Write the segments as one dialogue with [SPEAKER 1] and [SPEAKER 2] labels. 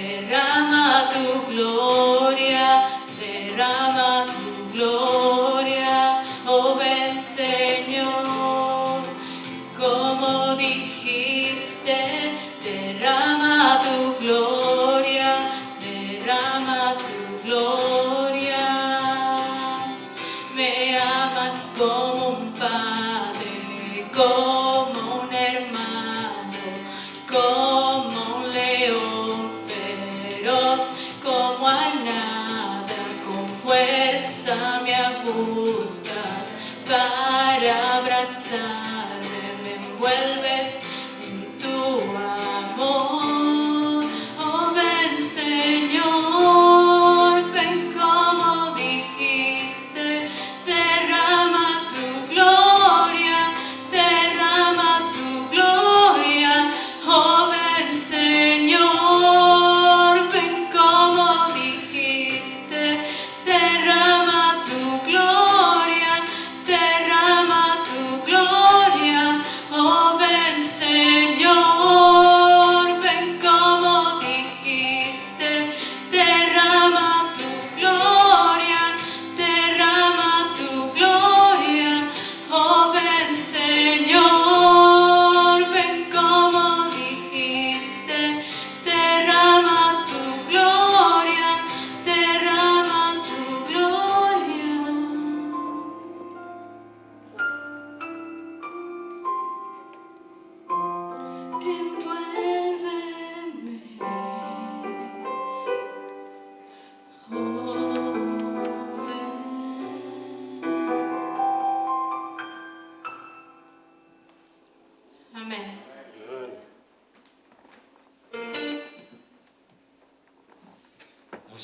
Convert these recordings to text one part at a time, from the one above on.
[SPEAKER 1] derrama tu gloria,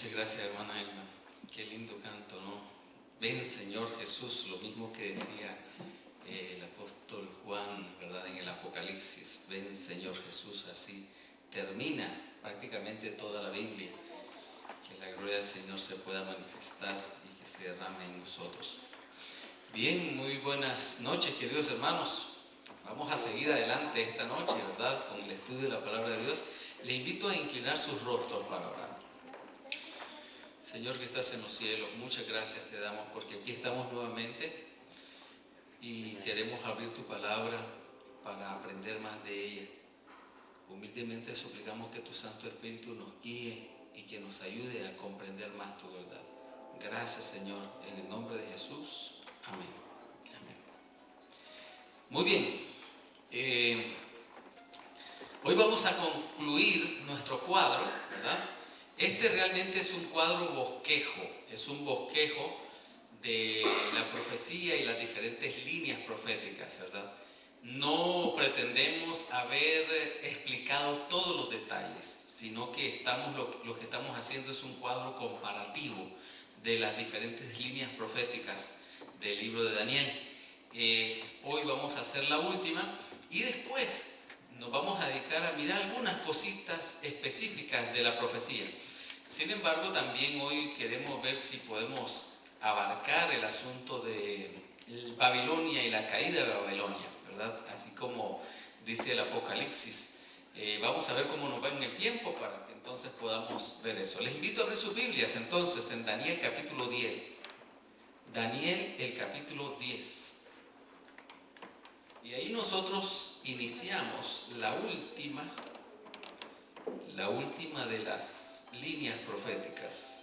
[SPEAKER 1] Muchas gracias, hermana Elma. Qué lindo canto, ¿no? Ven, Señor Jesús, lo mismo que decía el apóstol Juan, ¿verdad? En el Apocalipsis. Ven, Señor Jesús, así termina prácticamente toda la Biblia. Que la gloria del Señor se pueda manifestar y que se derrame en nosotros. Bien, muy buenas noches, queridos hermanos. Vamos a seguir adelante esta noche, ¿verdad? Con el estudio de la palabra de Dios. Le invito a inclinar sus rostros para orar. Señor que estás en los cielos, muchas gracias te damos porque aquí estamos nuevamente y queremos abrir tu palabra para aprender más de ella. Humildemente suplicamos que tu Santo Espíritu nos guíe y que nos ayude a comprender más tu verdad. Gracias, Señor, en el nombre de Jesús. Amén. Amén. Muy bien. Hoy vamos a concluir nuestro cuadro, ¿verdad? Este realmente es un cuadro bosquejo, es un bosquejo de la profecía y las diferentes líneas proféticas, ¿verdad? No pretendemos haber explicado todos los detalles, sino que lo que estamos haciendo es un cuadro comparativo de las diferentes líneas proféticas del libro de Daniel. Hoy vamos a hacer la última y después nos vamos a dedicar a mirar algunas cositas específicas de la profecía. Sin embargo, también hoy queremos ver si podemos abarcar el asunto de Babilonia y la caída de Babilonia, ¿verdad? Así como dice el Apocalipsis. Vamos a ver cómo nos va en el tiempo para que entonces podamos ver eso. Les invito a abrir sus Biblias entonces en Daniel capítulo 10. Daniel el capítulo 10. Y ahí nosotros iniciamos la última de las líneas proféticas.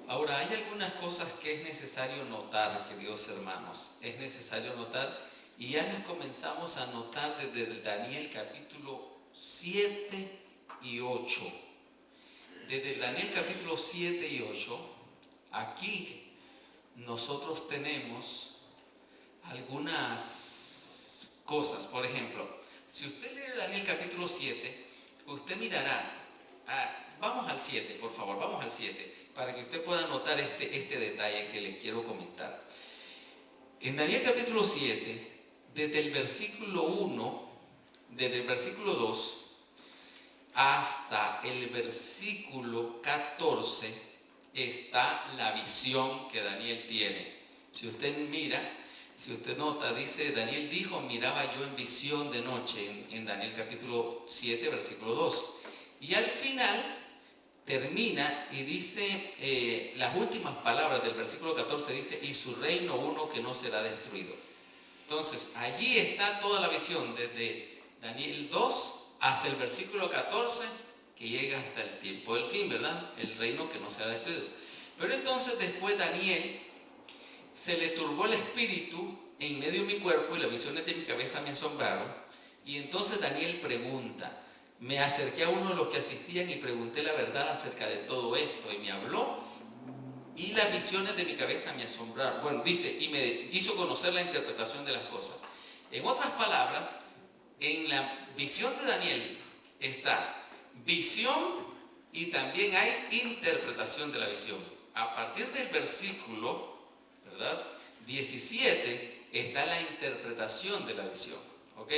[SPEAKER 1] Ahora, hay algunas cosas que es necesario notar, queridos hermanos. Es necesario notar, y ya las comenzamos a notar desde Daniel capítulo 7 y 8. Desde Daniel capítulo 7 y 8, aquí nosotros tenemos algunas cosas. Por ejemplo, si usted lee Daniel capítulo 7, usted mirará, vamos al 7, por favor, vamos al 7, para que usted pueda notar este detalle que le quiero comentar. En Daniel capítulo 7, desde el versículo 1, desde el versículo 2, hasta el versículo 14, está la visión que Daniel tiene. Si usted mira, si usted nota, dice, Daniel dijo, miraba yo en visión de noche, en Daniel capítulo 7, versículo 2. Y al final termina y dice, las últimas palabras del versículo 14 dice, y su reino uno que no será destruido. Entonces, allí está toda la visión, desde Daniel 2 hasta el versículo 14, que llega hasta el tiempo del fin, ¿verdad? El reino que no será destruido. Pero entonces después Daniel se le turbó el espíritu en medio de mi cuerpo y las visiones de mi cabeza me asombraron. Y entonces Daniel pregunta, me acerqué a uno de los que asistían y pregunté la verdad acerca de todo esto y me habló y las visiones de mi cabeza me asombraron. Bueno, dice, y me hizo conocer la interpretación de las cosas. En otras palabras, en la visión de Daniel está visión y también hay interpretación de la visión. A partir del versículo, ¿verdad?, 17 está la interpretación de la visión. ¿Ok?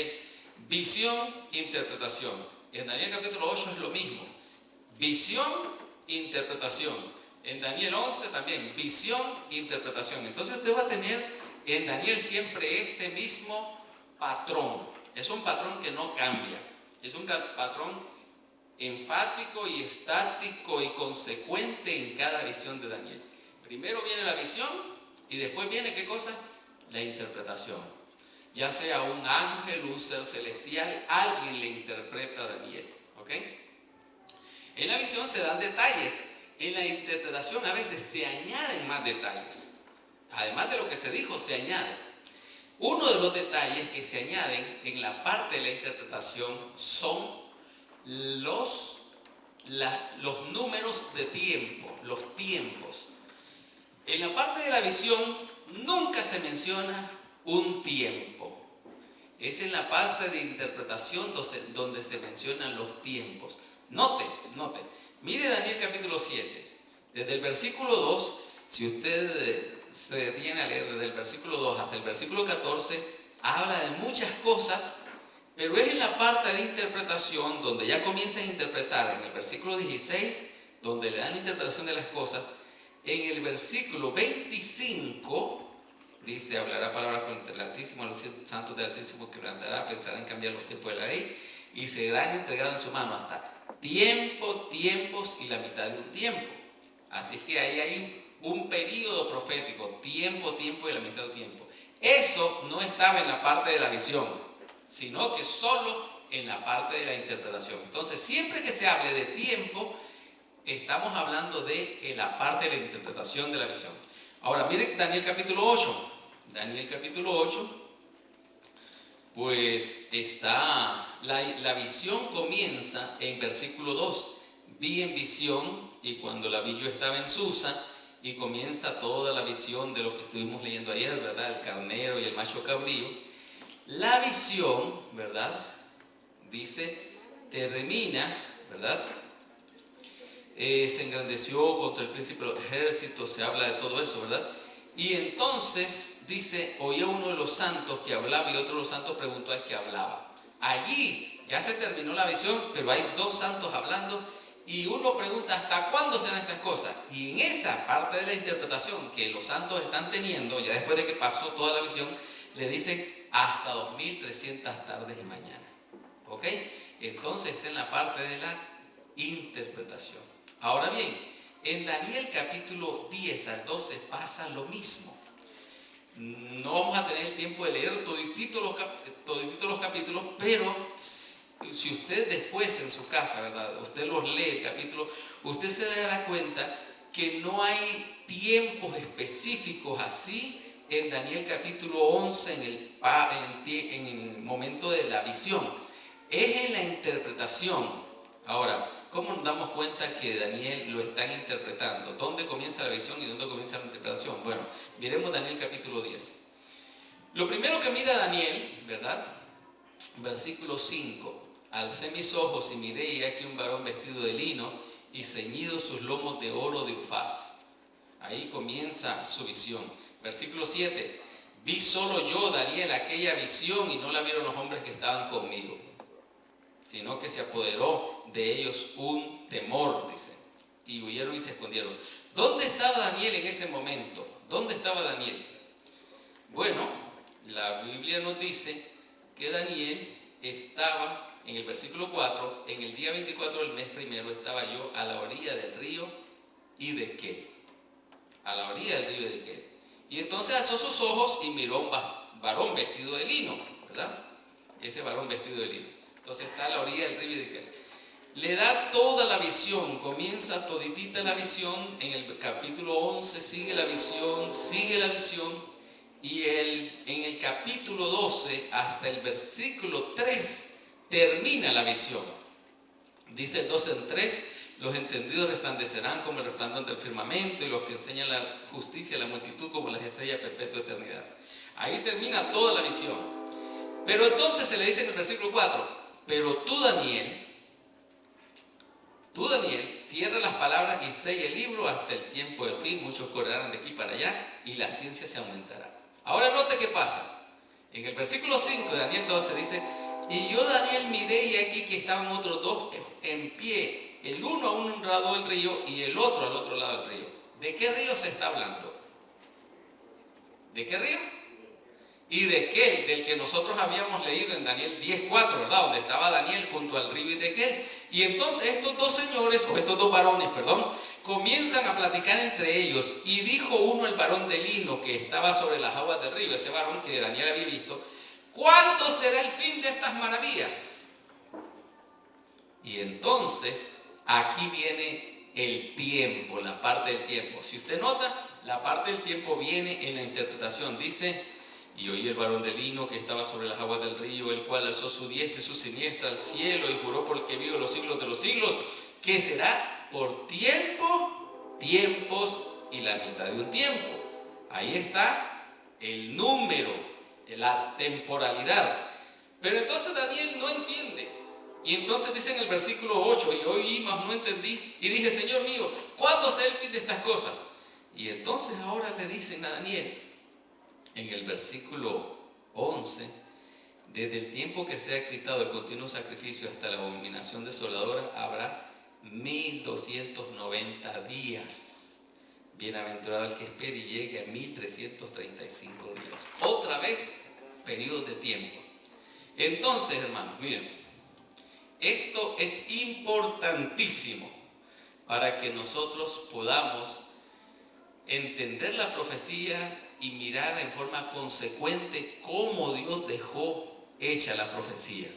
[SPEAKER 1] Visión, interpretación. En Daniel capítulo 8 es lo mismo. Visión, interpretación. En Daniel 11 también, visión, interpretación. Entonces usted va a tener en Daniel siempre este mismo patrón. Es un patrón que no cambia. Es un patrón enfático y estático y consecuente en cada visión de Daniel. Primero viene la visión y después viene, ¿qué cosa? La interpretación. Ya sea un ángel, un ser celestial, alguien le interpreta a Daniel. ¿Ok? En la visión se dan detalles. En la interpretación a veces se añaden más detalles. Además de lo que se dijo, se añade. Uno de los detalles que se añaden en la parte de la interpretación son los números de tiempo, los tiempos. En la parte de la visión nunca se menciona un tiempo. Es en la parte de interpretación donde se mencionan los tiempos. Note. Mire Daniel capítulo 7. Desde el versículo 2, si usted se detiene a leer desde el versículo 2 hasta el versículo 14, habla de muchas cosas, pero es en la parte de interpretación donde ya comienzan a interpretar, en el versículo 16, donde le dan la interpretación de las cosas. En el versículo 25, dice, hablará palabras contra el Altísimo, a los santos del Altísimo quebrantará, pensará en cambiar los tiempos de la ley, y serán entregados en su mano hasta tiempos y la mitad de un tiempo. Así que ahí hay un periodo profético, tiempo y la mitad de un tiempo. Eso no estaba en la parte de la visión, sino que solo en la parte de la interpretación. Entonces, siempre que se hable de tiempo, estamos hablando de la parte de la interpretación de la visión. Ahora, miren Daniel capítulo 8. Daniel capítulo 8, pues está, la visión comienza en versículo 2. Vi en visión, y cuando la vi yo estaba en Susa, y comienza toda la visión de lo que estuvimos leyendo ayer, ¿verdad? El carnero y el macho cabrío. La visión, ¿verdad? Dice, termina, ¿verdad? Se engrandeció contra el príncipe de los ejércitos, se habla de todo eso, ¿verdad? Y entonces dice, oía uno de los santos que hablaba y otro de los santos preguntó al que hablaba. Allí ya se terminó la visión, pero hay dos santos hablando y uno pregunta, ¿hasta cuándo serán estas cosas? Y en esa parte de la interpretación que los santos están teniendo, ya después de que pasó toda la visión, le dicen hasta 2300 tardes y mañanas. ¿Ok? Entonces está en la parte de la interpretación. Ahora bien, en Daniel capítulo 10 al 12 pasa lo mismo. No vamos a tener el tiempo de leer todititos los capítulos, pero si usted después en su casa, ¿verdad? Usted los lee el capítulo, usted se dará cuenta que no hay tiempos específicos así en Daniel capítulo 11 en el momento de la visión. Es en la interpretación. Ahora, ¿cómo nos damos cuenta que Daniel lo están interpretando? ¿Dónde comienza la visión y dónde comienza la interpretación? Bueno, miremos Daniel capítulo 10. Lo primero que mira Daniel, ¿verdad? Versículo 5. Alcé mis ojos y miré y aquí un varón vestido de lino y ceñidos sus lomos de oro de Ufaz. Ahí comienza su visión. Versículo 7. Vi solo yo, Daniel, aquella visión y no la vieron los hombres que estaban conmigo, sino que se apoderó de ellos un temor, dice, y huyeron y se escondieron. ¿Dónde estaba Daniel en ese momento? ¿Dónde estaba Daniel? Bueno, la Biblia nos dice que Daniel estaba, en el versículo 4, en el día 24 del mes primero, estaba yo a la orilla del río Hiddekel. A la orilla del río Hiddekel. Y entonces alzó sus ojos y miró a un varón vestido de lino, ¿verdad? Ese varón vestido de lino. Entonces está a la orilla del río Hiddekel. Le da toda la visión, comienza toditita la visión, en el capítulo 11 sigue la visión, y en el capítulo 12 hasta el versículo 3 termina la visión. Dice el 12 en 3, los entendidos resplandecerán como el resplandor del firmamento y los que enseñan la justicia a la multitud como las estrellas de perpetua eternidad. Ahí termina toda la visión. Pero entonces se le dice en el versículo 4, pero tú Daniel, cierra las palabras y sella el libro hasta el tiempo del fin, muchos correrán de aquí para allá y la ciencia se aumentará. Ahora note qué pasa. En el versículo 5 de Daniel 12 dice, y yo Daniel miré y aquí que estaban otros dos en pie, el uno a un lado del río y el otro al otro lado del río. ¿De qué río se está hablando? ¿De qué río? Y de Hiddekel, del que nosotros habíamos leído en Daniel 10:4, ¿verdad? Donde estaba Daniel junto al río Hiddekel. Y entonces estos dos señores, o estos dos varones, comienzan a platicar entre ellos. Y dijo uno, el varón de lino que estaba sobre las aguas del río, ese varón que Daniel había visto, ¿cuánto será el fin de estas maravillas? Y entonces aquí viene el tiempo, la parte del tiempo. Si usted nota, la parte del tiempo viene en la interpretación. Dice, y oí el varón de lino que estaba sobre las aguas del río, el cual alzó su diestra y su siniestra al cielo y juró por el que vive los siglos de los siglos, que será por tiempo, tiempos y la mitad de un tiempo. Ahí está el número, la temporalidad. Pero entonces Daniel no entiende. Y entonces dice en el versículo 8, y oí, mas no entendí, y dije, Señor mío, ¿cuándo será el fin de estas cosas? Y entonces ahora le dicen a Daniel, en el versículo 11, desde el tiempo que sea quitado el continuo sacrificio hasta la abominación desoladora, habrá 1290 días. Bienaventurado el que espere y llegue a 1335 días. Otra vez, periodo de tiempo. Entonces, hermanos, miren, esto es importantísimo para que nosotros podamos entender la profecía y mirar en forma consecuente cómo Dios dejó hecha la profecía.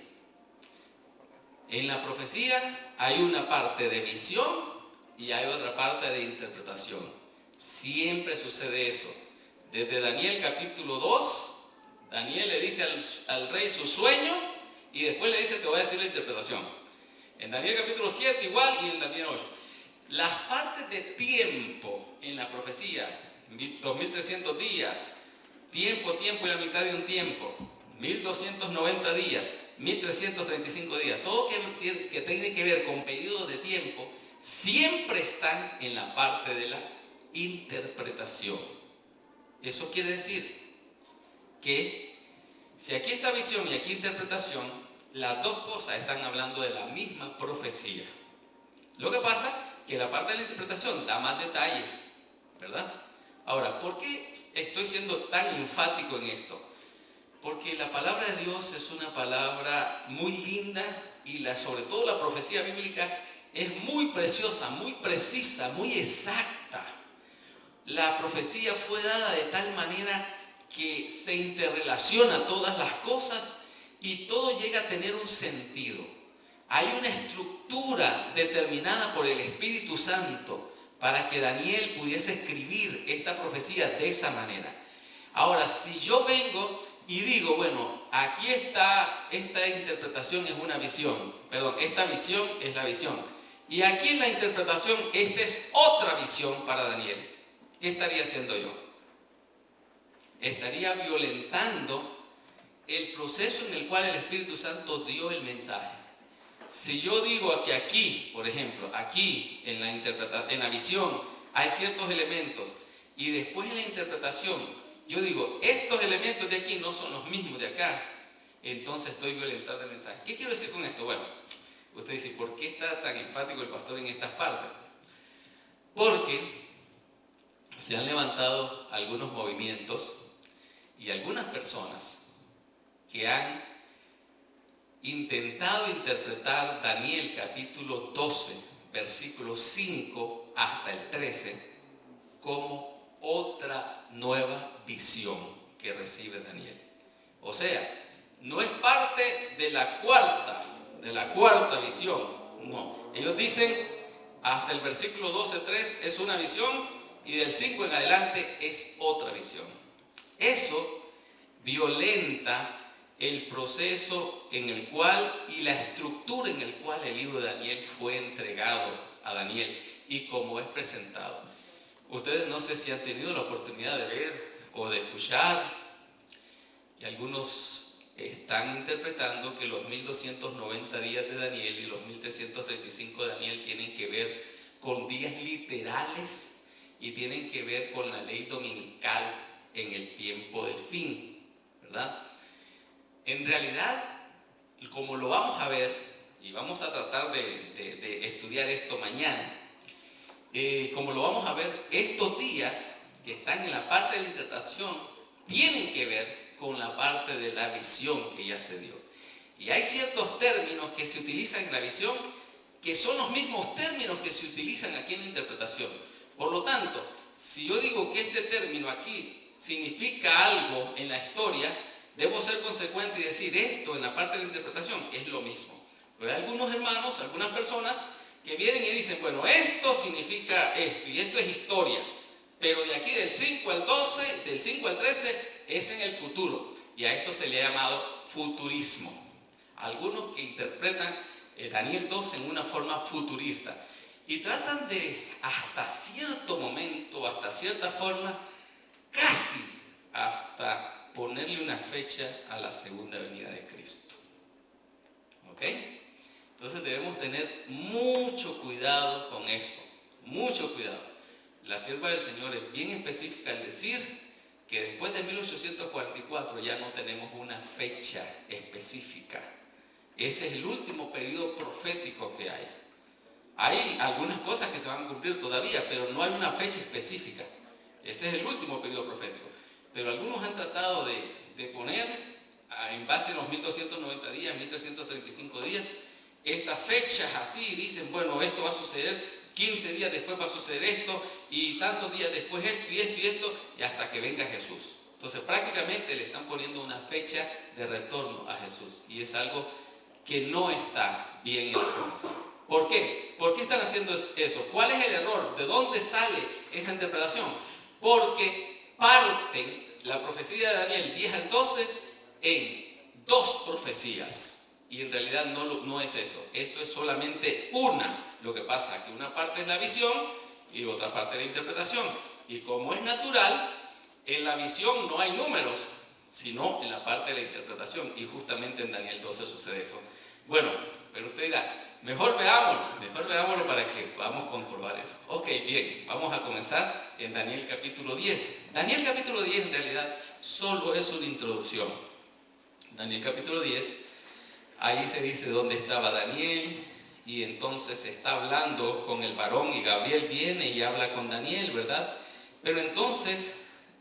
[SPEAKER 1] En la profecía hay una parte de visión y hay otra parte de interpretación. Siempre sucede eso. Desde Daniel capítulo 2, Daniel le dice al rey su sueño y después le dice, te voy a decir la interpretación. En Daniel capítulo 7 igual y en Daniel 8. Las partes de tiempo en la profecía, 2300 días, tiempo y la mitad de un tiempo, 1290 días, 1335 días, todo que tiene que ver con periodos de tiempo, siempre están en la parte de la interpretación. Eso quiere decir que si aquí está visión y aquí interpretación, las dos cosas están hablando de la misma profecía. Lo que pasa que la parte de la interpretación da más detalles, ¿verdad? Ahora, ¿por qué estoy siendo tan enfático en esto? Porque la palabra de Dios es una palabra muy linda y sobre todo la profecía bíblica es muy preciosa, muy precisa, muy exacta. La profecía fue dada de tal manera que se interrelaciona todas las cosas y todo llega a tener un sentido. Hay una estructura determinada por el Espíritu Santo para que Daniel pudiese escribir esta profecía de esa manera. Ahora, si yo vengo y digo, bueno, aquí está, esta interpretación es una visión, esta visión es la visión, y aquí en la interpretación, esta es otra visión para Daniel, ¿qué estaría haciendo yo? Estaría violentando el proceso en el cual el Espíritu Santo dio el mensaje. Si yo digo que aquí, por ejemplo, aquí en la visión hay ciertos elementos y después en la interpretación yo digo, estos elementos de aquí no son los mismos de acá, entonces estoy violentando el mensaje. ¿Qué quiero decir con esto? Bueno, usted dice, ¿por qué está tan enfático el pastor en estas partes? Porque se han levantado algunos movimientos y algunas personas que han intentado interpretar Daniel capítulo 12, versículo 5 hasta el 13, como otra nueva visión que recibe Daniel. O sea, no es parte de la cuarta visión, no. Ellos dicen, hasta el versículo 12:3 es una visión y del 5 en adelante es otra visión. Eso violenta el proceso en el cual y la estructura en el cual el libro de Daniel fue entregado a Daniel y cómo es presentado. Ustedes no sé si han tenido la oportunidad de ver o de escuchar que algunos están interpretando que los 1290 días de Daniel y los 1335 de Daniel tienen que ver con días literales y tienen que ver con la ley dominical en el tiempo del fin, ¿verdad? En realidad, como lo vamos a ver, y vamos a tratar de estudiar esto mañana, como lo vamos a ver, estos días que están en la parte de la interpretación tienen que ver con la parte de la visión que ya se dio. Y hay ciertos términos que se utilizan en la visión que son los mismos términos que se utilizan aquí en la interpretación. Por lo tanto, si yo digo que este término aquí significa algo en la historia, debo ser consecuente y decir esto en la parte de la interpretación es lo mismo. Pero hay algunos hermanos, algunas personas que vienen y dicen, bueno, esto significa esto y esto es historia, pero de aquí del 5 al 12, del 5 al 13 es en el futuro y a esto se le ha llamado futurismo. Algunos que interpretan Daniel 12 en una forma futurista y tratan de hasta cierto momento, hasta cierta forma, casi hasta ponerle una fecha a la segunda venida de Cristo. ¿Ok? Entonces debemos tener mucho cuidado con eso, mucho cuidado. La sierva del Señor es bien específica al decir que después de 1844 ya no tenemos una fecha específica. Ese es el último periodo profético que hay. Hay algunas cosas que se van a cumplir todavía, pero no hay una fecha específica. Ese es el último periodo profético. Pero algunos han tratado de poner, en base a los 1290 días, 1335 días, estas fechas así, dicen, bueno, esto va a suceder, 15 días después va a suceder esto, y tantos días después esto, y esto, y esto, y hasta que venga Jesús. Entonces prácticamente le están poniendo una fecha de retorno a Jesús, y es algo que no está bien en la profecía. ¿Por qué? ¿Por qué están haciendo eso? ¿Cuál es el error? ¿De dónde sale esa interpretación? Porque parten la profecía de Daniel 10 al 12 en dos profecías. Y en realidad no es eso. Esto es solamente una. Lo que pasa es que una parte es la visión y otra parte es la interpretación. Y como es natural, en la visión no hay números, sino en la parte de la interpretación. Y justamente en Daniel 12 sucede eso. Bueno, pero usted dirá, mejor veámoslo para que podamos comprobar eso. Ok, bien, vamos a comenzar en Daniel capítulo 10. Daniel capítulo 10 en realidad solo es una introducción. Daniel capítulo 10, ahí se dice dónde estaba Daniel, y entonces se está hablando con el varón, y Gabriel viene y habla con Daniel, ¿verdad? Pero entonces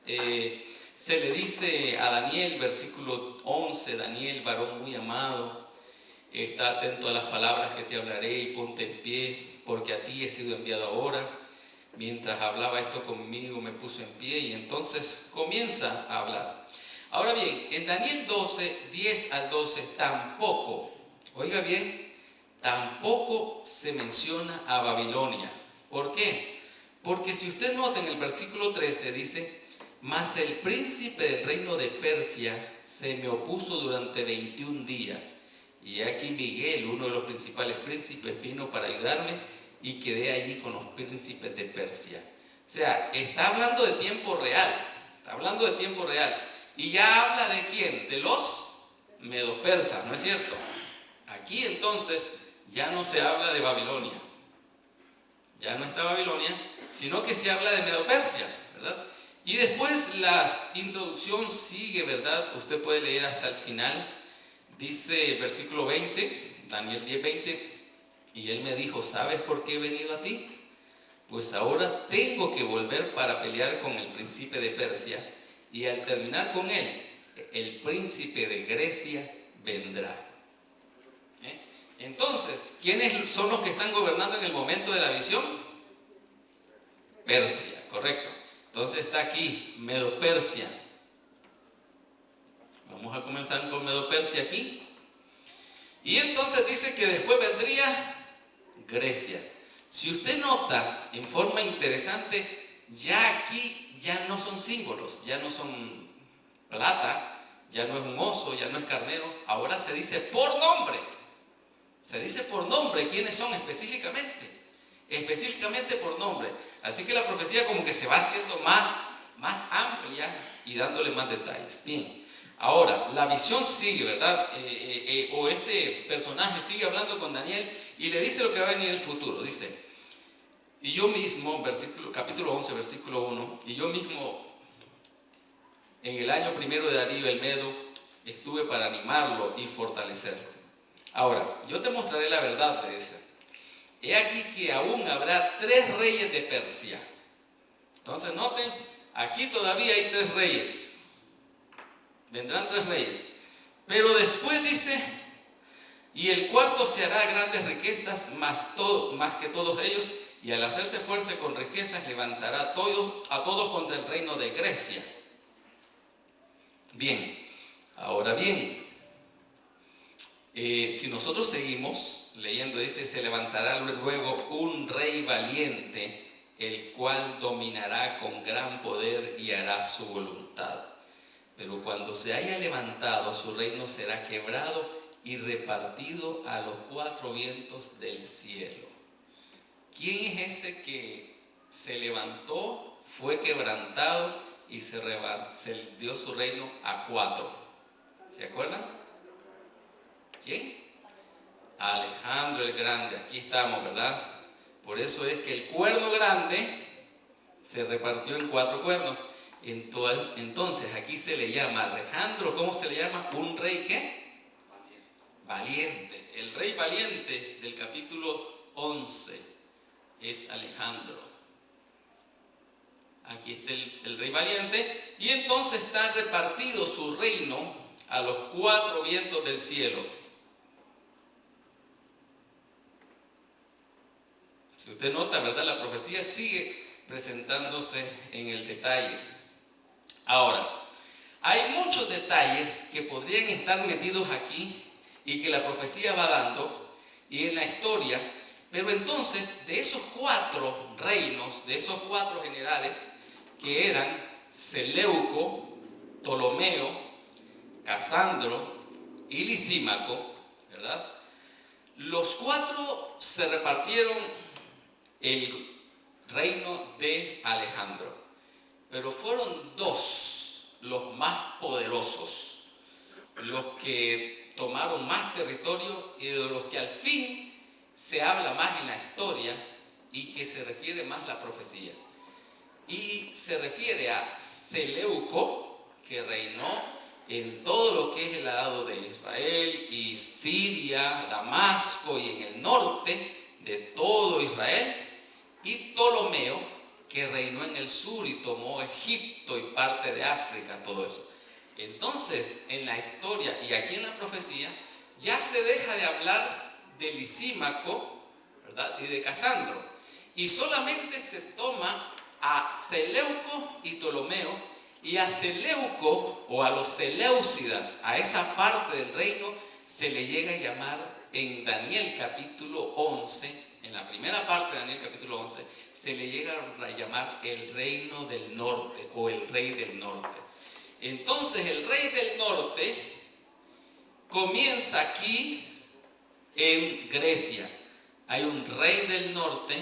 [SPEAKER 1] se le dice a Daniel, versículo 11, Daniel, varón muy amado, está atento a las palabras que te hablaré y ponte en pie, porque a ti he sido enviado ahora. Mientras hablaba esto conmigo me puso en pie, y entonces comienza a hablar. Ahora bien, en Daniel 12, 10 al 12 tampoco, oiga bien, tampoco se menciona a Babilonia. ¿Por qué? Porque si usted nota en el versículo 13 dice, mas el príncipe del reino de Persia se me opuso durante 21 días. Y aquí Miguel, uno de los principales príncipes, vino para ayudarme y quedé allí con los príncipes de Persia. O sea, está hablando de tiempo real, está hablando de tiempo real. Y ya habla de quién, de los medo-persas, ¿no es cierto? Aquí entonces ya no se habla de Babilonia, ya no está Babilonia, sino que se habla de Medo-Persia, ¿verdad? Y después la introducción sigue, ¿verdad? Usted puede leer hasta el final. Dice el versículo 20, Daniel 10, 20, y él me dijo, ¿sabes por qué he venido a ti? Pues ahora tengo que volver para pelear con el príncipe de Persia, y al terminar con él, el príncipe de Grecia vendrá. Entonces, ¿quiénes son los que están gobernando en el momento de la visión? Persia, correcto. Entonces está aquí, Medo-Persia. Vamos a comenzar con Medo-Persia aquí. Y entonces dice que después vendría Grecia. Si usted nota en forma interesante, ya aquí ya no son símbolos, ya no son plata, ya no es un oso, ya no es carnero, ahora se dice por nombre. Se dice por nombre quiénes son específicamente por nombre. Así que la profecía como que se va haciendo más amplia y dándole más detalles. Bien, ahora la visión sigue, ¿verdad? O este personaje sigue hablando con Daniel y le dice lo que va a venir en el futuro. Dice, y yo mismo, capítulo 11, versículo 1, y yo mismo en el año primero de Darío el Medo estuve para animarlo y fortalecerlo. Ahora, yo te mostraré la verdad, le dice. He aquí que aún habrá 3 reyes de Persia. Entonces noten, aquí todavía hay 3 reyes. Vendrán 3 reyes. Pero después dice, y el cuarto se hará grandes riquezas, más que todos ellos, y al hacerse fuerte con riquezas levantará a todos contra el reino de Grecia. Bien, ahora bien, si nosotros seguimos leyendo, dice, se levantará luego un rey valiente, el cual dominará con gran poder y hará su voluntad. Pero cuando se haya levantado, su reino será quebrado y repartido a los 4 vientos del cielo. ¿Quién es ese que se levantó, fue quebrantado y se dio su reino a 4. ¿Se acuerdan? ¿Quién? Alejandro el Grande. Aquí estamos, ¿verdad? Por eso es que el cuerno grande se repartió en 4 cuernos. Entonces aquí se le llama Alejandro, ¿cómo se le llama? Un rey ¿qué? Valiente. El rey valiente del capítulo 11 es Alejandro. Aquí está el rey valiente, y entonces está repartido su reino a los 4 vientos del cielo. Si usted nota, ¿verdad? La profecía sigue presentándose en el detalle. Ahora, hay muchos detalles que podrían estar metidos aquí y que la profecía va dando y en la historia, pero entonces de esos 4 reinos, de esos 4 generales que eran Seleuco, Ptolomeo, Casandro y Lisímaco, ¿verdad? Los 4 se repartieron el reino de Alejandro, pero fueron 2 los más poderosos, los que tomaron más territorio y de los que al fin se habla más en la historia y que se refiere más la profecía. Y se refiere a Seleuco, que reinó en todo lo que es el lado de Israel y Siria, Damasco y en el norte de todo Israel, y Ptolomeo, que reinó en el sur y tomó Egipto y parte de África, todo eso. Entonces, en la historia y aquí en la profecía, ya se deja de hablar de Lisímaco, ¿verdad? Y de Casandro, y solamente se toma a Seleuco y Ptolomeo, y a Seleuco o a los Seleucidas, a esa parte del reino, se le llega a llamar en Daniel capítulo 11, en la primera parte de Daniel capítulo 11, se le llega a llamar el reino del norte o el rey del norte. Entonces el rey del norte comienza aquí en Grecia. Hay un rey del norte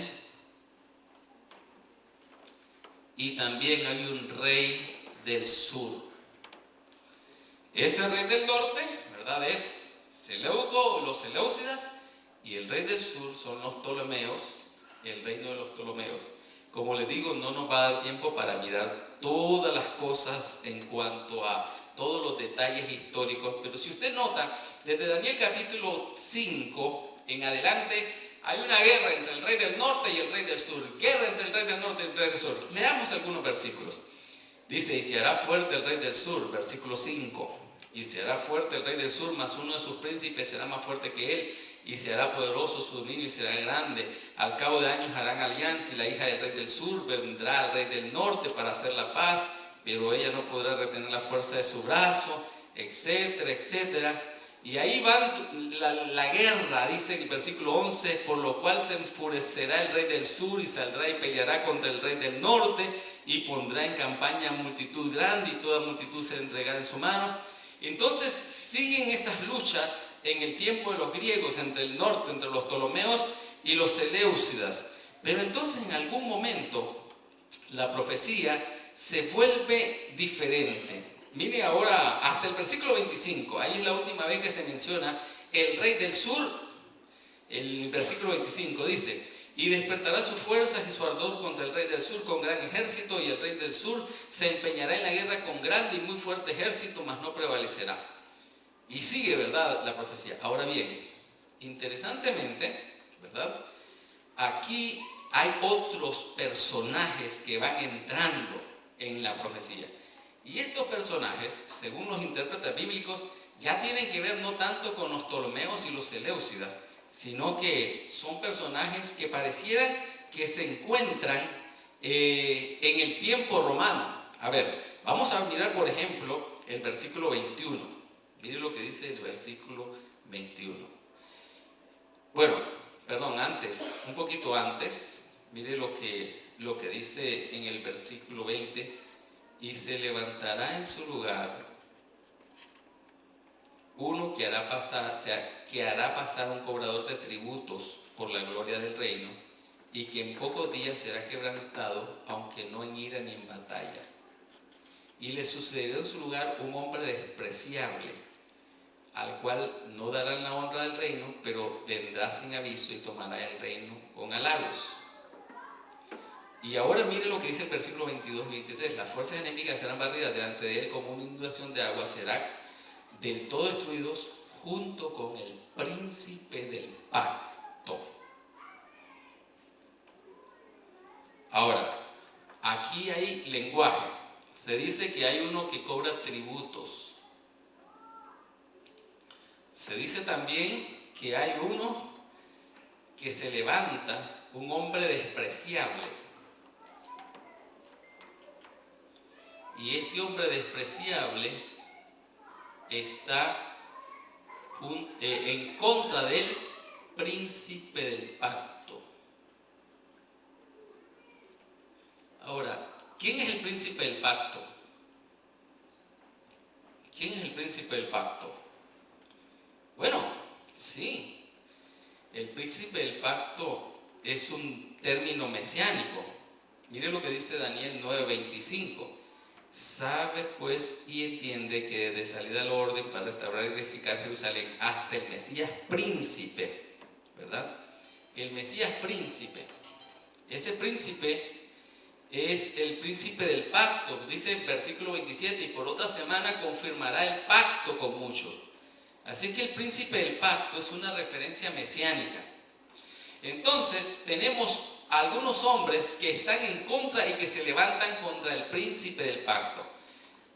[SPEAKER 1] y también hay un rey del sur. Ese rey del norte, ¿verdad? Es Seleuco o los Seleucidas, y el rey del sur son los Ptolomeos, el reino de los Ptolomeos. Como les digo, no nos va a dar tiempo para mirar todas las cosas en cuanto a todos los detalles históricos, pero si usted nota, desde Daniel capítulo 5 en adelante, hay una guerra entre el rey del norte y el rey del sur. Guerra entre el rey del norte y el rey del sur. Leamos algunos versículos. Dice, y se hará fuerte el rey del sur, versículo 5. Y se hará fuerte el rey del sur, mas uno de sus príncipes será más fuerte que él. Y se hará poderoso su dominio y será grande. Al cabo de años harán alianza y la hija del rey del sur vendrá al rey del norte para hacer la paz, pero ella no podrá retener la fuerza de su brazo, etcétera, etcétera. Y ahí van la guerra, dice en el versículo 11, por lo cual se enfurecerá el rey del sur y saldrá y peleará contra el rey del norte y pondrá en campaña multitud grande y toda multitud se entregará en su mano. Entonces siguen estas luchas en el tiempo de los griegos entre el norte, entre los Ptolomeos y los Seleucidas. Pero entonces en algún momento la profecía se vuelve diferente. Mire ahora hasta el versículo 25, ahí es la última vez que se menciona el rey del sur. El versículo 25 dice, y despertará sus fuerzas y su ardor contra el rey del sur con gran ejército, y el rey del sur se empeñará en la guerra con grande y muy fuerte ejército, mas no prevalecerá. Y sigue, ¿verdad?, la profecía. Ahora bien, interesantemente, ¿verdad?, aquí hay otros personajes que van entrando en la profecía. Y estos personajes, según los intérpretes bíblicos, ya tienen que ver no tanto con los Ptolomeos y los Seleucidas, sino que son personajes que parecieran que se encuentran en el tiempo romano. A ver, vamos a mirar, por ejemplo, el versículo 21. Mire lo que dice el versículo 21. Bueno, perdón, antes, un poquito antes, mire lo que dice en el versículo 20. Y se levantará en su lugar uno que hará pasar un cobrador de tributos por la gloria del reino, y que en pocos días será quebrantado, aunque no en ira ni en batalla. y le sucederá en su lugar un hombre despreciable, al cual no darán la honra del reino, pero vendrá sin aviso y tomará el reino con halagos. Y ahora mire lo que dice el versículo 22 y 23. Las fuerzas enemigas serán barridas delante de él como una inundación de agua, será del todo destruidos junto con el príncipe del pacto. Ahora, aquí hay lenguaje. Se dice que hay uno que cobra tributos. Se dice también que hay uno que se levanta, un hombre despreciable. Y este hombre despreciable está en contra del príncipe del pacto. Ahora, ¿quién es el príncipe del pacto? ¿Quién es el príncipe del pacto? Bueno, sí, el príncipe del pacto es un término mesiánico. Mire lo que dice Daniel 9:25. Sabe pues y entiende que desde salida la orden para restaurar y reedificar Jerusalén hasta el Mesías príncipe, ¿verdad? El Mesías príncipe. Ese príncipe es el príncipe del pacto, dice el versículo 27, y por otra semana confirmará el pacto con muchos. Así que el príncipe del pacto es una referencia mesiánica. Entonces tenemos algunos hombres que están en contra y que se levantan contra el príncipe del pacto.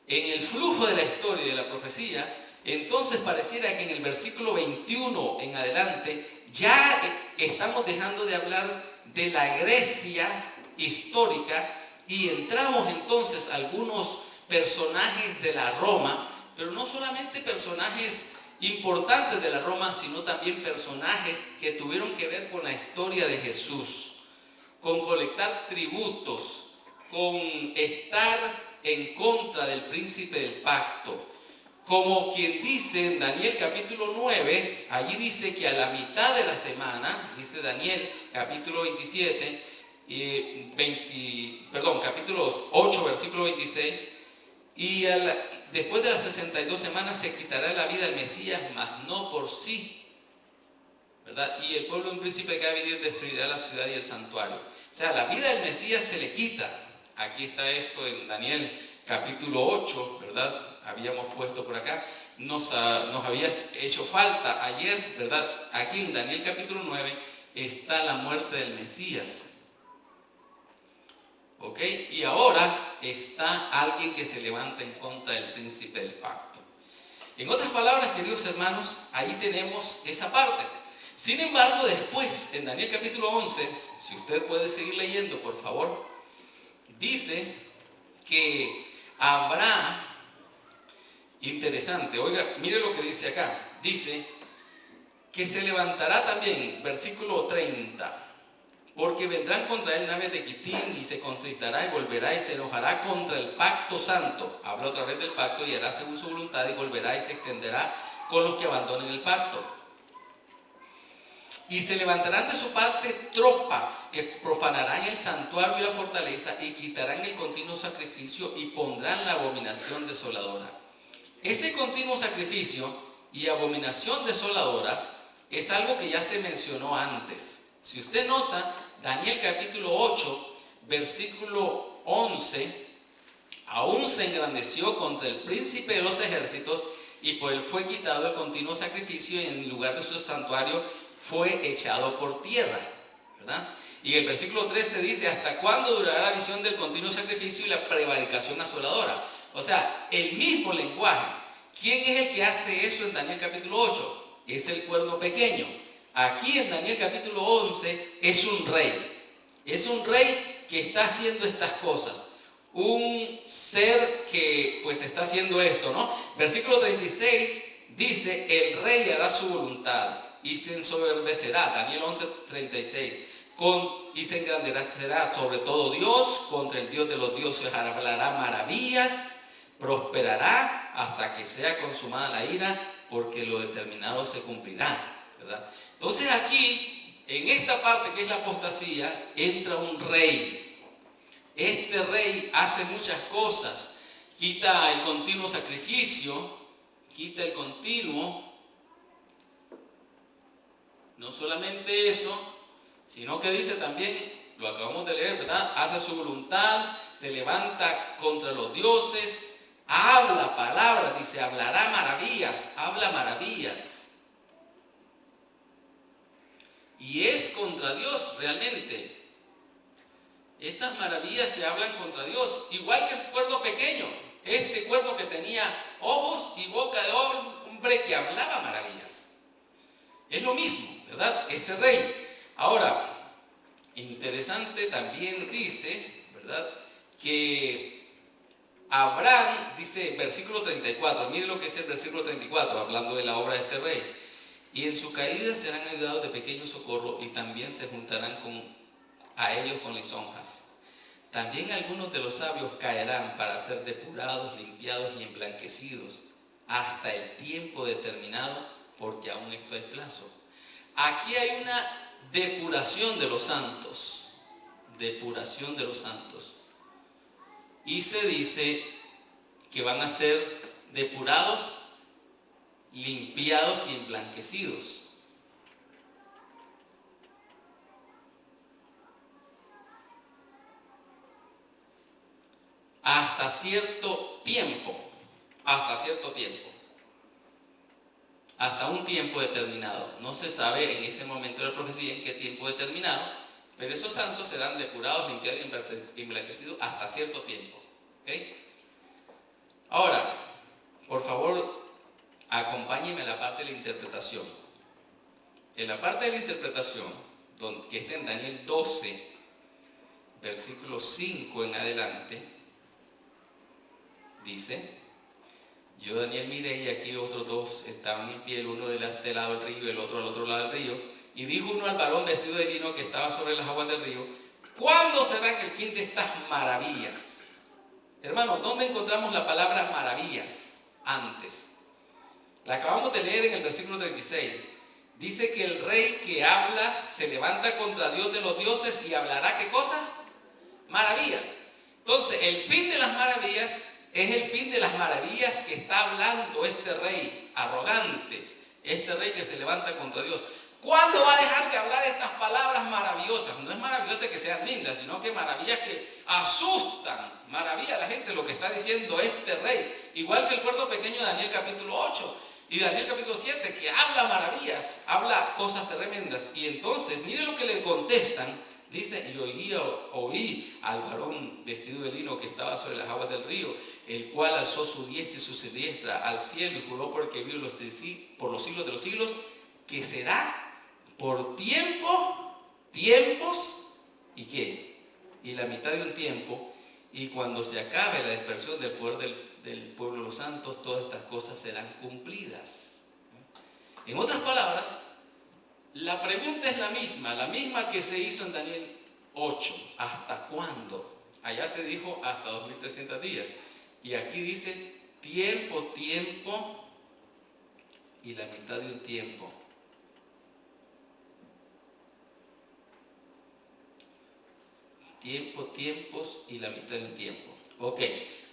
[SPEAKER 1] En el flujo de la historia y de la profecía, entonces pareciera que en el versículo 21 en adelante ya estamos dejando de hablar de la Grecia histórica y entramos entonces a algunos personajes de la Roma, pero no solamente personajes importantes de la Roma, sino también personajes que tuvieron que ver con la historia de Jesús, con colectar tributos, con estar en contra del príncipe del pacto. Como quien dice en Daniel capítulo 9, allí dice que a la mitad de la semana, dice Daniel capítulo 27, capítulo 8, versículo 26, y después de las 62 semanas se quitará la vida al Mesías, mas no por sí, ¿verdad? Y el pueblo en príncipe que va a venir destruirá la ciudad y el santuario. O sea, la vida del Mesías se le quita. Aquí está esto en Daniel capítulo 8, ¿verdad? Habíamos puesto por acá. Nos había hecho falta ayer, ¿verdad? Aquí en Daniel capítulo 9 está la muerte del Mesías. ¿Ok? Y ahora está alguien que se levanta en contra del príncipe del pacto. En otras palabras, queridos hermanos, ahí tenemos esa parte. Sin embargo, después, en Daniel capítulo 11, si usted puede seguir leyendo, por favor, dice que habrá, interesante, oiga, mire lo que dice acá, dice que se levantará también, versículo 30, porque vendrán contra él naves de Quitín y se contristará y volverá y se enojará contra el pacto santo. Habla otra vez del pacto y hará según su voluntad y volverá y se extenderá con los que abandonen el pacto. Y se levantarán de su parte tropas que profanarán el santuario y la fortaleza y quitarán el continuo sacrificio y pondrán la abominación desoladora. Ese continuo sacrificio y abominación desoladora es algo que ya se mencionó antes. Si usted nota, Daniel capítulo 8, versículo 11, aún se engrandeció contra el príncipe de los ejércitos y por él fue quitado el continuo sacrificio y en lugar de su santuario fue echado por tierra, ¿verdad? Y el versículo 13 dice, ¿hasta cuándo durará la visión del continuo sacrificio y la prevaricación asoladora? O sea, el mismo lenguaje. ¿Quién es el que hace eso en Daniel capítulo 8? Es el cuerno pequeño. Aquí en Daniel capítulo 11 es un rey. Es un rey que está haciendo estas cosas. Un ser que pues está haciendo esto, ¿no? Versículo 36 dice, el rey hará su voluntad y se ensoberbecerá, Daniel 11:36, y se engrandecerá sobre todo Dios, contra el Dios de los dioses hablará maravillas, prosperará hasta que sea consumada la ira, porque lo determinado se cumplirá, ¿verdad? Entonces aquí, en esta parte que es la apostasía, entra un rey. Este rey hace muchas cosas quita el continuo sacrificio, quita el continuo. No solamente eso, sino que dice también, lo acabamos de leer, ¿verdad? Hace su voluntad, se levanta contra los dioses, habla palabras, dice, hablará maravillas, habla maravillas. Y es contra Dios realmente. Estas maravillas se hablan contra Dios, igual que el cuerno pequeño. Este cuerno que tenía ojos y boca de hombre que hablaba maravillas. Es lo mismo, ¿verdad? Ese rey. Ahora, interesante también dice, ¿verdad? Que Abraham, dice versículo 34, mire lo que dice el versículo 34, hablando de la obra de este rey. Y en su caída serán ayudados de pequeño socorro y también se juntarán a ellos con lisonjas. También algunos de los sabios caerán para ser depurados, limpiados y emblanquecidos hasta el tiempo determinado, porque aún esto hay plazo. Aquí hay una depuración de los santos, depuración de los santos. Y se dice que van a ser depurados, limpiados y emblanquecidos. Hasta cierto tiempo, hasta un tiempo determinado. No se sabe en ese momento de la profecía en qué tiempo determinado, pero esos santos serán depurados, limpiados y emblanquecidos hasta cierto tiempo. ¿Okay? Ahora, por favor, acompáñenme a la parte de la interpretación. En la parte de la interpretación, que está en Daniel 12, versículo 5 en adelante, dice: yo, Daniel, miré y aquí otros dos estaban en pie, el uno de este lado del río y el otro al otro lado del río. Y dijo uno al varón vestido de lino que estaba sobre las aguas del río: ¿cuándo será el fin de estas maravillas? Hermanos, ¿dónde encontramos la palabra maravillas antes? La acabamos de leer en el versículo 36. Dice que el rey que habla se levanta contra Dios de los dioses y hablará, ¿qué cosa? Maravillas. Entonces, el fin de las maravillas es el fin de las maravillas que está hablando este rey arrogante, este rey que se levanta contra Dios. ¿Cuándo va a dejar de hablar estas palabras maravillosas? No es maravilloso que sean lindas, sino que maravillas que asustan, maravilla a la gente lo que está diciendo este rey. Igual que el cuerno pequeño de Daniel capítulo 8 y Daniel capítulo 7, que habla maravillas, habla cosas tremendas. Y entonces, mire lo que le contestan. Dice: y oí al varón vestido de lino que estaba sobre las aguas del río, el cual alzó su diestra y su siniestra al cielo y juró por el que vive por los siglos de los siglos, que será por tiempos, ¿y qué? Y la mitad de un tiempo, y cuando se acabe la dispersión del poder del pueblo de los santos, todas estas cosas serán cumplidas. En otras palabras, la pregunta es la misma que se hizo en Daniel 8. ¿Hasta cuándo? Allá se dijo hasta 2300 días. Y aquí dice tiempo y la mitad de un tiempo. Tiempos y la mitad de un tiempo. Ok,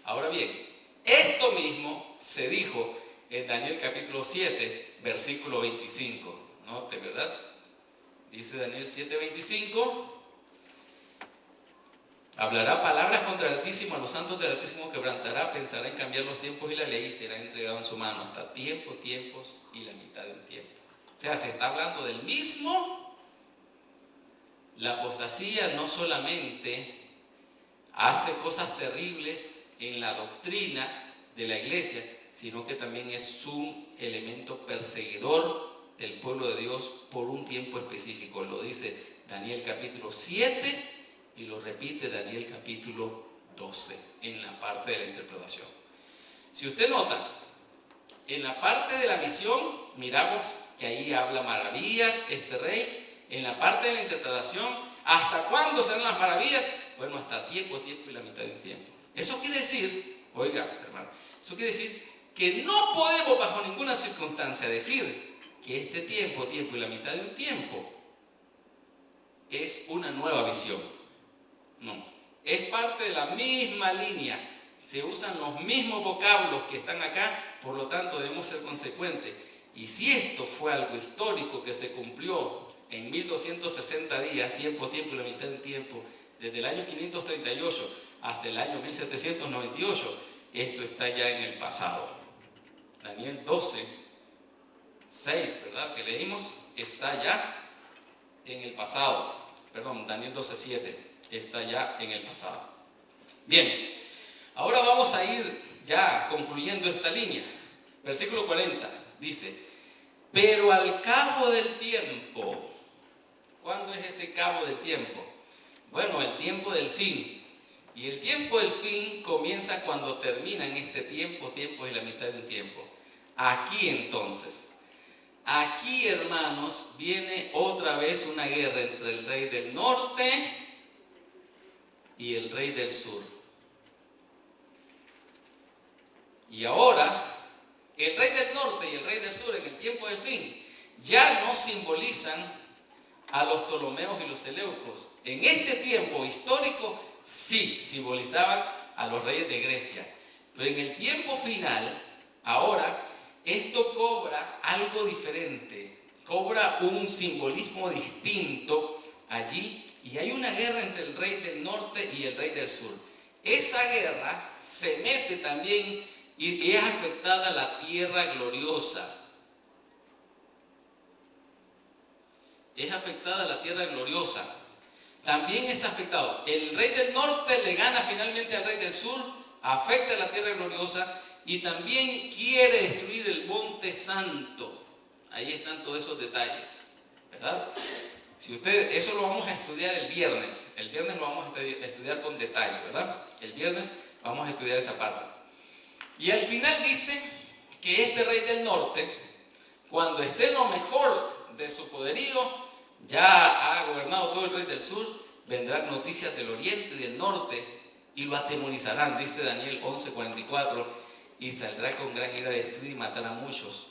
[SPEAKER 1] ahora bien, esto mismo se dijo en Daniel capítulo 7, versículo 25. Note, ¿verdad? Dice Daniel 7:25: hablará palabras contra el Altísimo, a los santos del Altísimo quebrantará, pensará en cambiar los tiempos y la ley y será entregado en su mano hasta tiempos y la mitad de un tiempo. O sea, se está hablando del mismo. La apostasía no solamente hace cosas terribles en la doctrina de la iglesia, sino que también es un elemento perseguidor del pueblo de Dios por un tiempo específico. Lo dice Daniel capítulo 7 y lo repite Daniel capítulo 12 en la parte de la interpretación. Si usted nota, en la parte de la visión miramos que ahí habla maravillas este rey. En la parte de la interpretación, ¿hasta cuándo serán las maravillas? Bueno, hasta tiempo y la mitad de un tiempo. Eso quiere decir, oiga, hermano, eso quiere decir que no podemos bajo ninguna circunstancia decir que este tiempo y la mitad de un tiempo es una nueva visión. No, es parte de la misma línea. se usan los mismos vocablos que están acá, por lo tanto debemos ser consecuentes. Y si esto fue algo histórico que se cumplió en 1260 días, tiempo y la mitad del tiempo, desde el año 538 hasta el año 1798, esto está ya en el pasado. Daniel 12, 6, ¿verdad? Que leímos, está ya en el pasado. Perdón, Daniel 12, 7, está ya en el pasado. Bien, ahora vamos a ir ya concluyendo esta línea. Versículo 40 dice, pero al cabo del tiempo. ¿Cuándo es ese cabo del tiempo? Bueno, el tiempo del fin. Y el tiempo del fin comienza cuando termina en este tiempo y la mitad de un tiempo. Aquí entonces, aquí hermanos, viene otra vez una guerra entre el rey del norte y el rey del sur. Y ahora, el rey del norte y el rey del sur en el tiempo del fin ya no simbolizan a los Ptolomeos y los Seleucos. En este tiempo histórico sí simbolizaban a los reyes de Grecia. Pero en el tiempo final, ahora, esto cobra algo diferente. Cobra un simbolismo distinto allí. Y hay una guerra entre el rey del norte y el rey del sur. Esa guerra se mete también y es afectada la tierra gloriosa. Es afectada la tierra gloriosa. También es afectado. El rey del norte le gana finalmente al rey del sur, afecta la tierra gloriosa y también quiere destruir el monte santo. Ahí están todos esos detalles, ¿verdad? Si usted, eso lo vamos a estudiar el viernes. El viernes lo vamos a estudiar con detalle, ¿verdad? El viernes vamos a estudiar esa parte. Y al final dice que este rey del norte, cuando esté en lo mejor de su poderío, ya ha gobernado todo el rey del sur, vendrán noticias del oriente y del norte y lo atemorizarán, dice Daniel 11:44, y saldrá con gran ira a destruir y matar a muchos.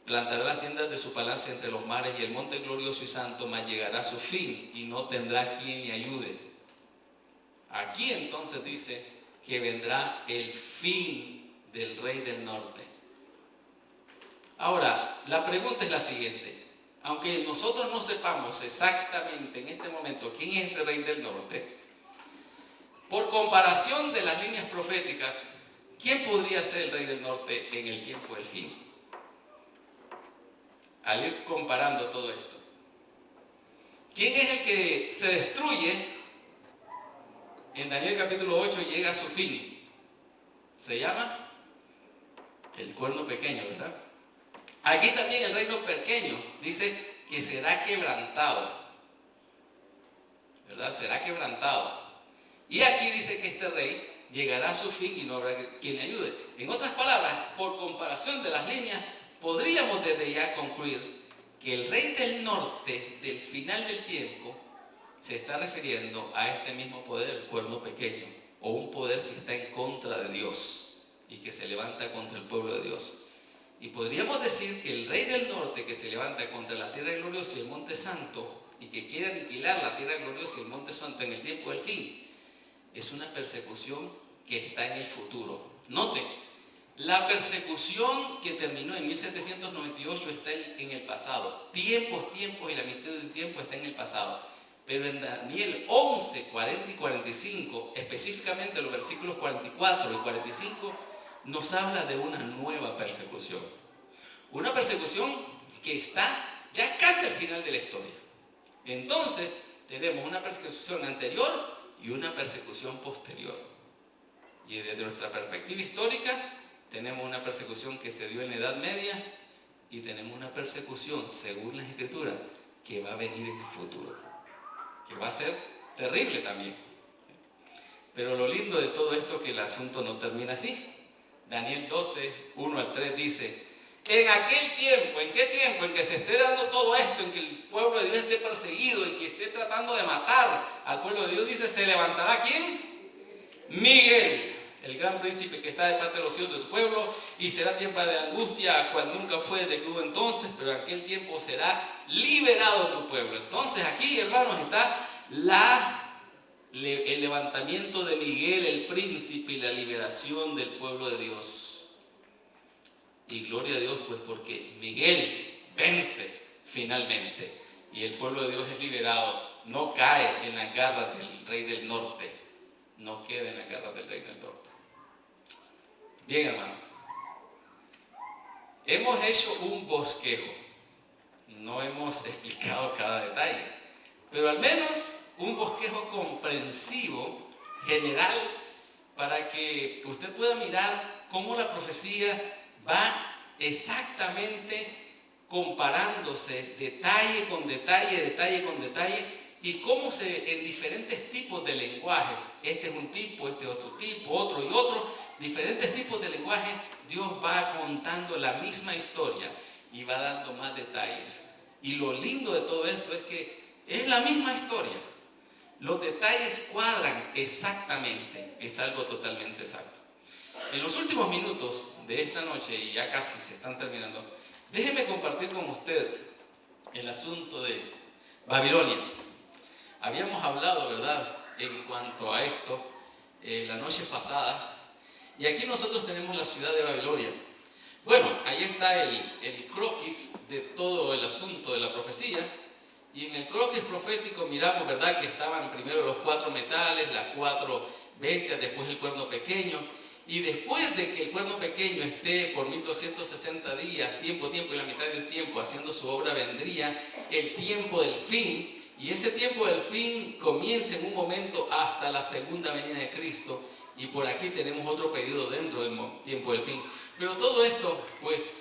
[SPEAKER 1] Plantará las tiendas de su palacio entre los mares y el monte glorioso y santo, mas llegará a su fin y no tendrá quien le ayude. Aquí entonces dice que vendrá el fin del rey del norte. Ahora, la pregunta es la siguiente. Aunque nosotros no sepamos exactamente en este momento quién es este rey del norte, por comparación de las líneas proféticas, ¿quién podría ser el rey del norte en el tiempo del fin? Al ir comparando todo esto. ¿Quién es el que se destruye en Daniel capítulo 8 y llega a su fin? Se llama el cuerno pequeño, ¿verdad? Aquí también el reino pequeño dice que será quebrantado, ¿verdad? Será quebrantado. Y aquí dice que este rey llegará a su fin y no habrá quien le ayude. En otras palabras, por comparación de las líneas, podríamos desde ya concluir que el rey del norte, del final del tiempo, se está refiriendo a este mismo poder, el cuerno pequeño, o un poder que está en contra de Dios y que se levanta contra el pueblo de Dios. Y podríamos decir que el rey del norte que se levanta contra la tierra gloriosa y el monte santo y que quiere aniquilar la tierra gloriosa y el monte santo en el tiempo del fin, es una persecución que está en el futuro. Noten, la persecución que terminó en 1798 está en el pasado. Tiempos y la mitad del tiempo está en el pasado. Pero en Daniel 11, 40 y 45, específicamente los versículos 44 y 45, nos habla de una nueva persecución. Una persecución que está ya casi al final de la historia. Entonces, tenemos una persecución anterior y una persecución posterior. Y desde nuestra perspectiva histórica, tenemos una persecución que se dio en la Edad Media y tenemos una persecución, según las Escrituras, que va a venir en el futuro, que va a ser terrible también. Pero lo lindo de todo esto es que el asunto no termina así. Daniel 12, 1 al 3 dice, en aquel tiempo, ¿en qué tiempo? En que se esté dando todo esto, en que el pueblo de Dios esté perseguido, en que esté tratando de matar al pueblo de Dios, dice, ¿se levantará quién? Miguel, el gran príncipe que está de parte de los hijos de tu pueblo, y será tiempo de angustia, cual nunca fue de que hubo entonces, pero en aquel tiempo será liberado tu pueblo. Entonces aquí, hermanos, está la el levantamiento de Miguel, el príncipe, y la liberación del pueblo de Dios. Y gloria a Dios, pues, porque Miguel vence finalmente y el pueblo de Dios es liberado. No cae en las garras del rey del norte, no queda en las garras del rey del norte. Bien, hermanos, hemos hecho un bosquejo, no hemos explicado cada detalle, pero al menos un bosquejo comprensivo, general, para que usted pueda mirar cómo la profecía va exactamente comparándose detalle con detalle, detalle con detalle, y cómo en diferentes tipos de lenguajes, este es un tipo, este es otro tipo, otro y otro, diferentes tipos de lenguaje, Dios va contando la misma historia y va dando más detalles. Y lo lindo de todo esto es que es la misma historia. Los detalles cuadran exactamente, es algo totalmente exacto. En los últimos minutos de esta noche, y ya casi se están terminando, déjeme compartir con usted el asunto de Babilonia. Habíamos hablado, ¿verdad?, en cuanto a esto la noche pasada, y aquí nosotros tenemos la ciudad de Babilonia. Bueno, ahí está el croquis de todo el asunto de la profecía, y en el croquis profético miramos, ¿verdad?, que estaban primero los 4 metales, las 4 bestias, después el cuerno pequeño, y después de que el cuerno pequeño esté por 1260 días, tiempo y la mitad del tiempo haciendo su obra, vendría el tiempo del fin, y ese tiempo del fin comienza en un momento hasta la segunda venida de Cristo, y por aquí tenemos otro periodo dentro del tiempo del fin. Pero todo esto, pues,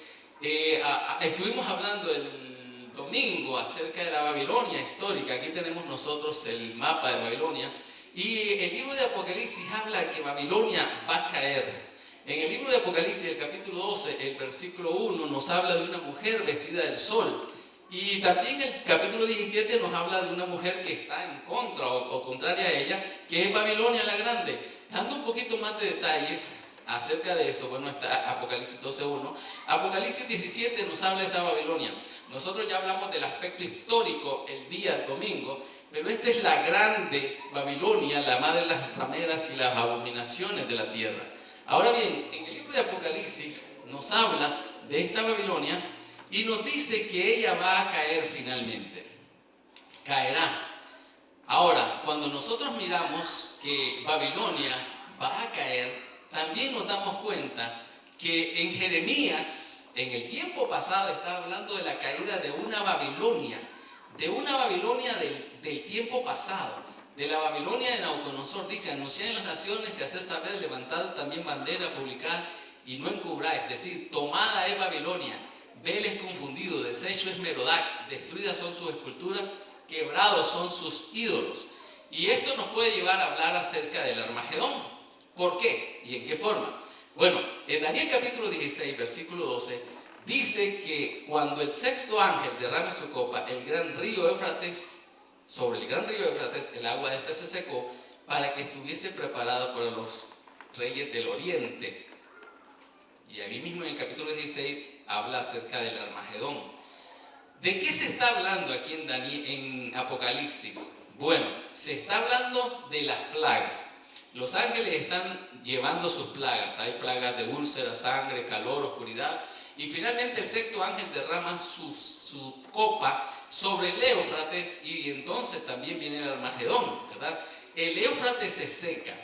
[SPEAKER 1] estuvimos hablando el domingo acerca de la Babilonia histórica. Aquí tenemos nosotros el mapa de Babilonia, y el libro de Apocalipsis habla que Babilonia va a caer. En el libro de Apocalipsis, el capítulo 12, el versículo 1, nos habla de una mujer vestida del sol. Y también el capítulo 17 nos habla de una mujer que está en contra o contraria a ella, que es Babilonia la Grande. Dando un poquito más de detalles acerca de esto, bueno, está Apocalipsis 12.1. Apocalipsis 17 nos habla de esa Babilonia. Nosotros ya hablamos del aspecto histórico el día del domingo, pero esta es la grande Babilonia, la madre de las rameras y las abominaciones de la tierra. Ahora bien, en el libro de Apocalipsis nos habla de esta Babilonia y nos dice que ella va a caer finalmente. Caerá. Ahora, cuando nosotros miramos que Babilonia va a caer, también nos damos cuenta que en Jeremías, en el tiempo pasado, está hablando de la caída de una Babilonia del tiempo pasado, de la Babilonia de Nabucodonosor. Dice: anunciad en las naciones y hacer saber, levantad también bandera, publicad y no encubráis. Es decir, tomada es Babilonia, Bel es confundido, deshecho es Merodac, destruidas son sus esculturas, quebrados son sus ídolos. Y esto nos puede llevar a hablar acerca del Armagedón. ¿Por qué? ¿Y en qué forma? Bueno, en Daniel capítulo 16, versículo 12, dice que cuando el sexto ángel derrame su copa, el gran río Éufrates, sobre el gran río Éufrates, el agua de este se secó, para que estuviese preparado para los reyes del oriente. Y ahí mismo en el capítulo 16 habla acerca del Armagedón. ¿De qué se está hablando aquí en Apocalipsis? Bueno, se está hablando de las plagas. Los ángeles están llevando sus plagas. Hay plagas de úlceras, sangre, calor, oscuridad. Y finalmente el sexto ángel derrama su copa sobre el Éufrates, y entonces también viene el Armagedón, ¿verdad? El Éufrates se seca.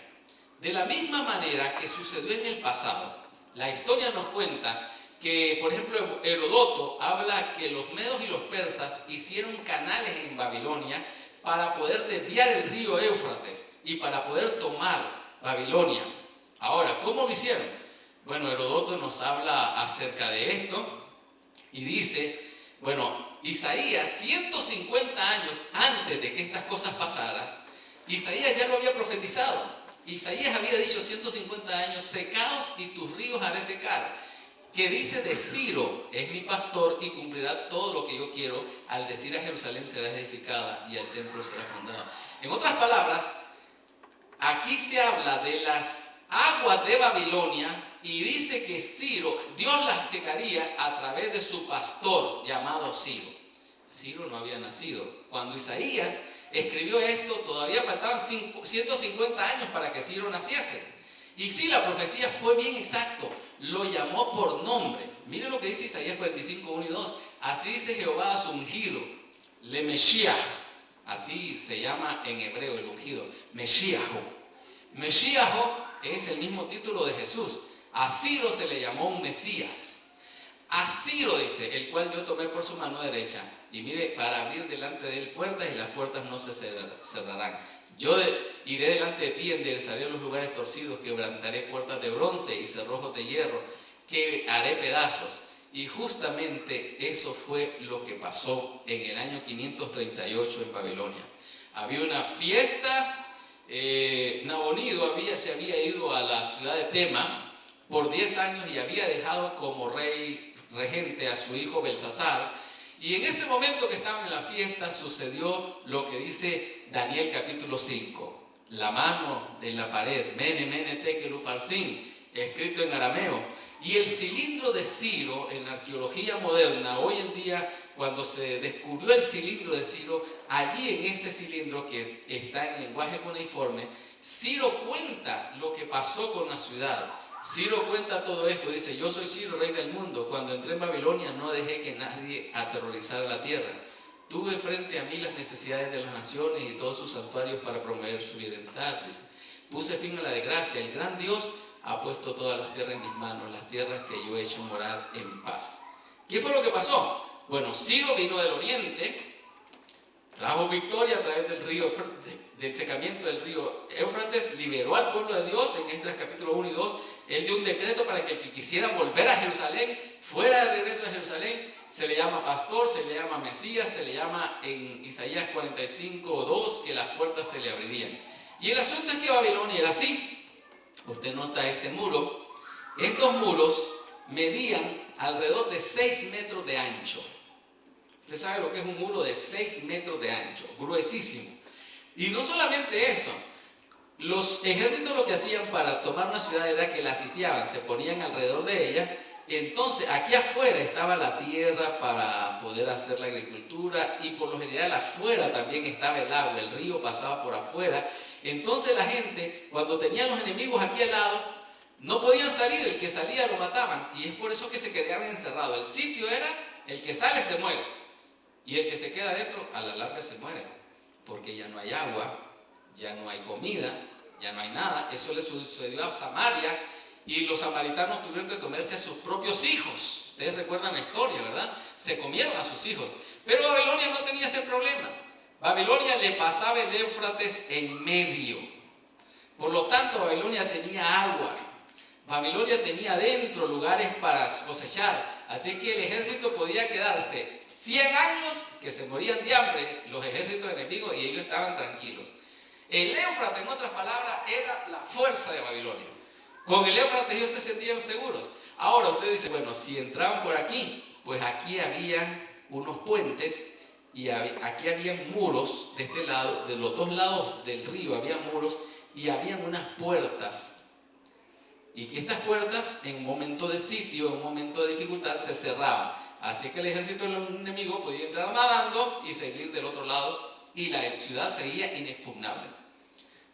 [SPEAKER 1] De la misma manera que sucedió en el pasado, la historia nos cuenta que, por ejemplo, Herodoto habla que los medos y los persas hicieron canales en Babilonia para poder desviar el río Éufrates y para poder tomar Babilonia. Ahora, ¿cómo lo hicieron? Bueno, Herodoto nos habla acerca de esto y dice, bueno, Isaías, 150 años antes de que estas cosas pasaran, Isaías ya lo había profetizado. Isaías había dicho 150 años: secaos y tus ríos haré secar. Que dice de Ciro: es mi pastor y cumplirá todo lo que yo quiero. Al decir a Jerusalén será edificada y el templo será fundado. En otras palabras, aquí se habla de las aguas de Babilonia y dice que Ciro, Dios las secaría a través de su pastor llamado Ciro. Ciro no había nacido. Cuando Isaías escribió esto, todavía faltaban 150 años para que Ciro naciese. Y sí, la profecía fue bien exacto, lo llamó por nombre. Mire lo que dice Isaías 45, 1 y 2. Así dice Jehová a su ungido, le Mesías, así se llama en hebreo el ungido, Mesíajo. Mesíajo es el mismo título de Jesús. A Ciro se le llamó un Mesías. A Ciro, dice, el cual yo tomé por su mano derecha. Y mire, para abrir delante de él puertas, y las puertas no se cerrarán. Yo iré delante de ti, enderezaré los lugares torcidos, quebrantaré puertas de bronce y cerrojos de hierro, que haré pedazos. Y justamente eso fue lo que pasó en el año 538 en Babilonia. Había una fiesta. Nabonido se había ido a la ciudad de Tema por 10 años y había dejado como regente a su hijo Belsasar. Y en ese momento que estaban en la fiesta sucedió lo que dice Daniel capítulo 5. La mano en la pared, Mene, Mene, Tekel, Upharsin, escrito en arameo. Y el cilindro de Ciro, en la arqueología moderna, hoy en día, cuando se descubrió el cilindro de Ciro, allí en ese cilindro que está en lenguaje cuneiforme, Ciro cuenta lo que pasó con la ciudad. Ciro cuenta todo esto, dice, yo soy Ciro, rey del mundo. Cuando entré en Babilonia no dejé que nadie aterrorizara la tierra. Tuve frente a mí las necesidades de las naciones y todos sus santuarios para promover su bienestar. Dice, puse fin a la desgracia. El gran Dios ha puesto todas las tierras en mis manos, las tierras que yo he hecho morar en paz. ¿Qué fue lo que pasó? Bueno, Ciro vino del oriente, trajo victoria a través del río, del secamiento del río Éufrates, liberó al pueblo de Dios. En Esdras capítulo 1 y 2, él dio un decreto para que el que quisiera volver a Jerusalén, fuera de regreso a Jerusalén. Se le llama pastor, se le llama Mesías, se le llama en Isaías 45, 2, que las puertas se le abrirían. Y el asunto es que Babilonia era así. Usted nota este muro. Estos muros medían alrededor de 6 metros de ancho. Usted sabe lo que es un muro de 6 metros de ancho, gruesísimo. Y no solamente eso, los ejércitos lo que hacían para tomar una ciudad era que la sitiaban, se ponían alrededor de ella. Entonces aquí afuera estaba la tierra para poder hacer la agricultura, y por lo general afuera también estaba el agua, el río pasaba por afuera. Entonces la gente, cuando tenían los enemigos aquí al lado, no podían salir, el que salía lo mataban, y es por eso que se quedaban encerrados. El sitio era, el que sale se muere, y el que se queda adentro a la larga se muere, porque ya no hay agua, ya no hay comida, ya no hay nada. Eso le sucedió a Samaria, y los samaritanos tuvieron que comerse a sus propios hijos. Ustedes recuerdan la historia, ¿verdad? Se comieron a sus hijos. Pero Babilonia no tenía ese problema. Babilonia le pasaba el Éufrates en medio. Por lo tanto, Babilonia tenía agua. Babilonia tenía adentro lugares para cosechar. Así que el ejército podía quedarse 100 años que se morían de hambre, los ejércitos enemigos, y ellos estaban tranquilos. El Éufrates, en otras palabras, era la fuerza de Babilonia. Con el Éufrates ellos se sentían seguros. Ahora usted dice, bueno, si entraban por aquí, pues aquí había unos puentes y aquí había muros de este lado, de los dos lados del río había muros y habían unas puertas. Y que estas puertas en un momento de sitio, en un momento de dificultad, se cerraban. Así que el ejército del enemigo podía entrar nadando y seguir del otro lado, y la ciudad seguía inexpugnable.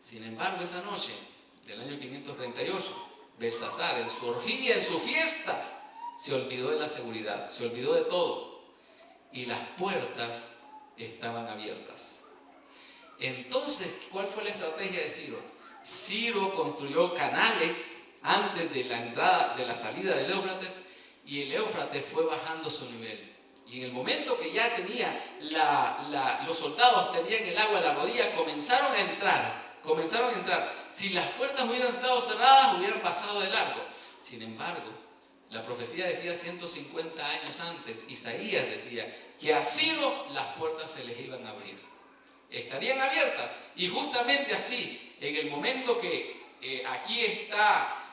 [SPEAKER 1] Sin embargo, esa noche del año 538, Belsasar, en su orgía, en su fiesta, se olvidó de la seguridad, se olvidó de todo, y las puertas estaban abiertas. Entonces, ¿cuál fue la estrategia de Ciro? Ciro construyó canales antes de la entrada, de la salida del Éufrates, y el Éufrates fue bajando su nivel. Y en el momento que ya tenía los soldados tenían el agua a la rodilla, comenzaron a entrar. Si las puertas hubieran estado cerradas, hubieran pasado de largo. Sin embargo, la profecía decía 150 años antes, Isaías decía que a Ciro las puertas se les iban a abrir. Estarían abiertas. Y justamente así, en el momento que aquí está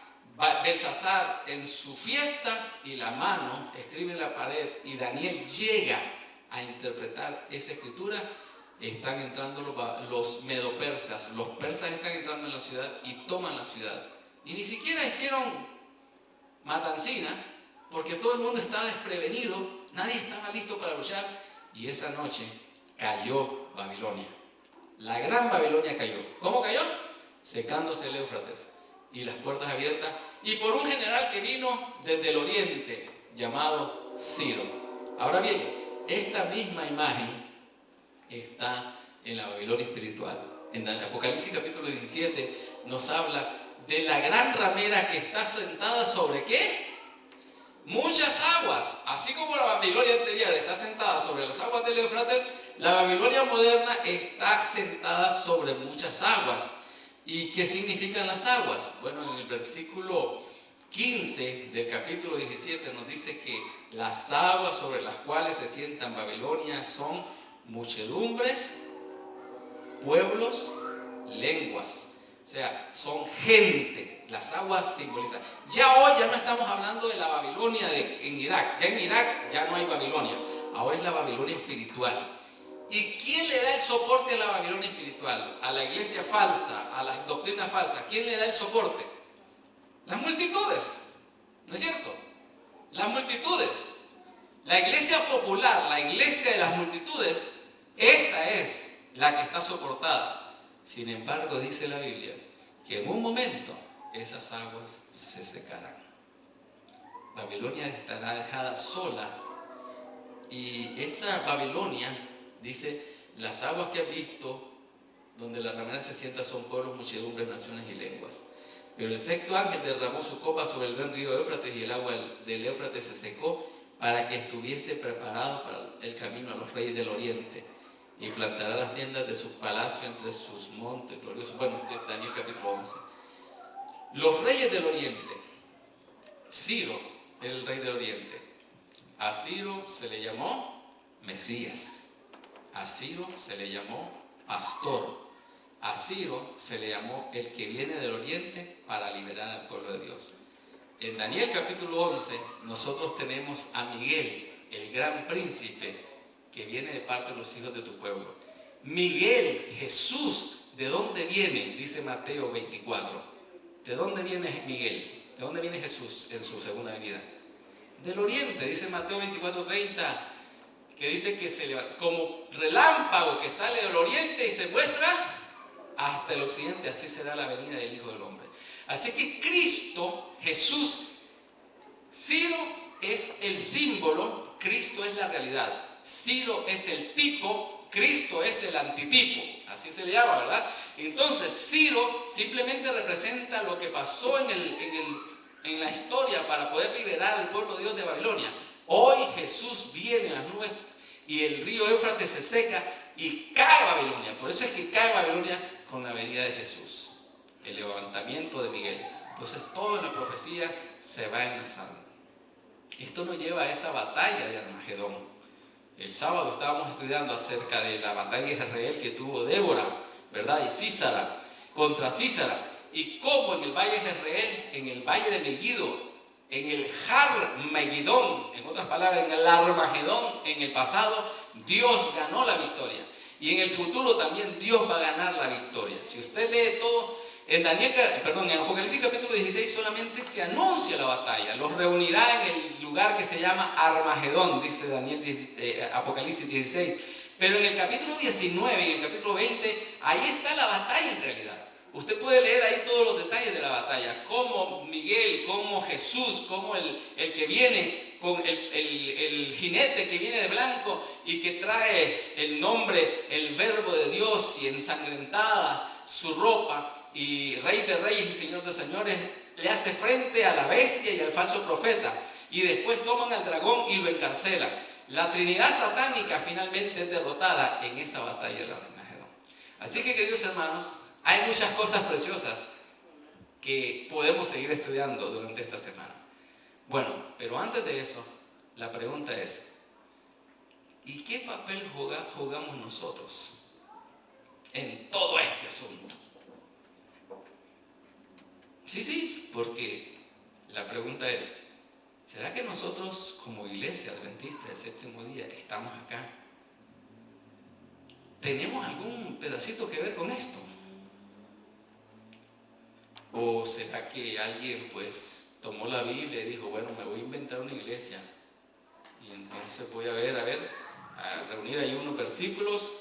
[SPEAKER 1] Belsasar en su fiesta, y la mano escribe en la pared, y Daniel llega a interpretar esa escritura, están entrando los medopersas, los persas están entrando en la ciudad y toman la ciudad. Y ni siquiera hicieron matancina, porque todo el mundo estaba desprevenido, nadie estaba listo para luchar, y esa noche cayó Babilonia. La gran Babilonia cayó. ¿Cómo cayó? Secándose el Éufrates y las puertas abiertas, y por un general que vino desde el oriente, llamado Ciro. Ahora bien, esta misma imagen está en la Babilonia espiritual. En el Apocalipsis capítulo 17 nos habla de la gran ramera que está sentada sobre ¿qué? Muchas aguas. Así como la Babilonia anterior está sentada sobre las aguas del Éufrates, la Babilonia moderna está sentada sobre muchas aguas. ¿Y qué significan las aguas? Bueno, en el versículo 15 del capítulo 17 nos dice que las aguas sobre las cuales se sientan Babilonia son muchedumbres, pueblos, lenguas. O sea, son gente. Las aguas simbolizan. Ya hoy ya no estamos hablando de la Babilonia en Irak. Ya en Irak ya no hay Babilonia. Ahora es la Babilonia espiritual. ¿Y quién le da el soporte a la Babilonia espiritual? A la iglesia falsa, a las doctrinas falsas. ¿Quién le da el soporte? Las multitudes. ¿No es cierto? Las multitudes. La iglesia popular, la iglesia de las multitudes, esa es la que está soportada. Sin embargo, dice la Biblia que en un momento esas aguas se secarán. Babilonia estará dejada sola, y esa Babilonia, dice, las aguas que has visto, donde la ramera se sienta, son pueblos, muchedumbres, naciones y lenguas. Pero el sexto ángel derramó su copa sobre el gran río Éufrates, y el agua del Éufrates se secó, para que estuviese preparado para el camino a los reyes del oriente, y plantará las tiendas de sus palacios entre sus montes gloriosos. Bueno, Daniel capítulo 11. Los reyes del oriente. Ciro era el rey del oriente. A Ciro se le llamó Mesías. A Ciro se le llamó pastor. A Ciro se le llamó el que viene del oriente para liberar al pueblo de Dios. En Daniel capítulo 11 nosotros tenemos a Miguel, el gran príncipe, que viene de parte de los hijos de tu pueblo. Miguel, Jesús, ¿de dónde viene? Dice Mateo 24. ¿De dónde viene Miguel? ¿De dónde viene Jesús en su segunda venida? Del oriente, dice Mateo 24:30, que dice que se levanta como relámpago que sale del oriente y se muestra hasta el occidente. Así será la venida del Hijo del Hombre. Así que Cristo, Jesús, Ciro es el símbolo, Cristo es la realidad. Ciro es el tipo, Cristo es el antitipo. Así se le llama, ¿verdad? Entonces, Ciro simplemente representa lo que pasó en la historia para poder liberar al pueblo de Dios de Babilonia. Hoy Jesús viene en las nubes y el río Éufrates se seca y cae Babilonia. Por eso es que cae Babilonia con la venida de Jesús, el levantamiento de Miguel. Entonces toda la profecía se va enlazando. Esto nos lleva a esa batalla de Armagedón. El sábado estábamos estudiando acerca de la batalla de Israel que tuvo Débora, ¿verdad? Y Sísara, contra Sísara. Y cómo en el valle de Jezreel, en el valle de Megiddo, en el Har Megidón, en otras palabras, en el Armagedón, en el pasado, Dios ganó la victoria. Y en el futuro también Dios va a ganar la victoria. Si usted lee todo, en Apocalipsis capítulo 16 solamente se anuncia la batalla. Los reunirá en el lugar que se llama Armagedón, dice Apocalipsis 16. Pero en el capítulo 19 y en el capítulo 20, ahí está la batalla en realidad. Usted puede leer ahí todos los detalles de la batalla, cómo Miguel, cómo Jesús, cómo el que viene con el jinete que viene de blanco y que trae el nombre, el verbo de Dios, y ensangrentada su ropa, y Rey de Reyes y Señor de Señores, le hace frente a la bestia y al falso profeta, y después toman al dragón y lo encarcelan. La Trinidad satánica finalmente es derrotada en esa batalla de Armagedón. Así que, queridos hermanos, hay muchas cosas preciosas que podemos seguir estudiando durante esta semana. Bueno, pero antes de eso, la pregunta es, ¿y qué papel jugamos nosotros en todo este asunto? Sí, porque la pregunta es, ¿será que nosotros como iglesia adventista del séptimo día estamos acá? ¿Tenemos algún pedacito que ver con esto? ¿O será que alguien pues tomó la Biblia y dijo, bueno, me voy a inventar una iglesia y entonces voy a reunir ahí unos versículos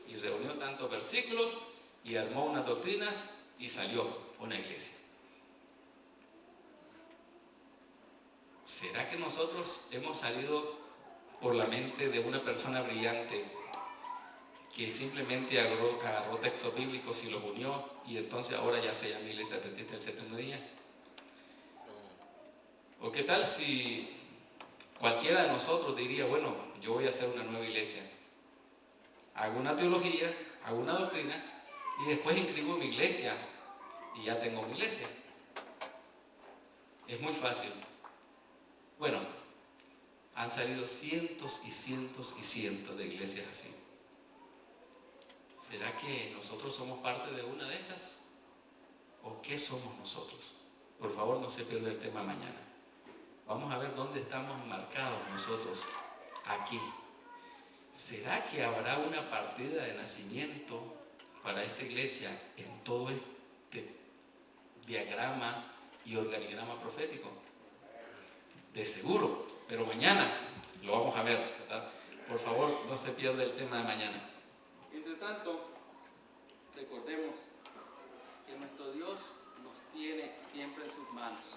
[SPEAKER 1] y reunió tantos versículos y armó unas doctrinas y salió una iglesia. ¿Será que nosotros hemos salido por la mente de una persona brillante que simplemente agarró textos bíblicos y los unió y entonces ahora ya se llama Iglesia Adventista del Séptimo Día? ¿O qué tal si cualquiera de nosotros diría, bueno, yo voy a hacer una nueva iglesia, hago una teología, hago una doctrina y después inscribo mi iglesia y ya tengo mi iglesia? Es muy fácil. Bueno, han salido cientos y cientos y cientos de iglesias así. ¿Será que nosotros somos parte de una de esas? ¿O qué somos nosotros? Por favor, no se pierda el tema mañana. Vamos a ver dónde estamos marcados nosotros aquí. ¿Será que habrá una partida de nacimiento para esta iglesia en todo este diagrama y organigrama profético? De seguro, pero mañana lo vamos a ver, ¿verdad? Por favor, no se pierda el tema de mañana. Entre tanto, recordemos que nuestro Dios nos tiene siempre en sus manos.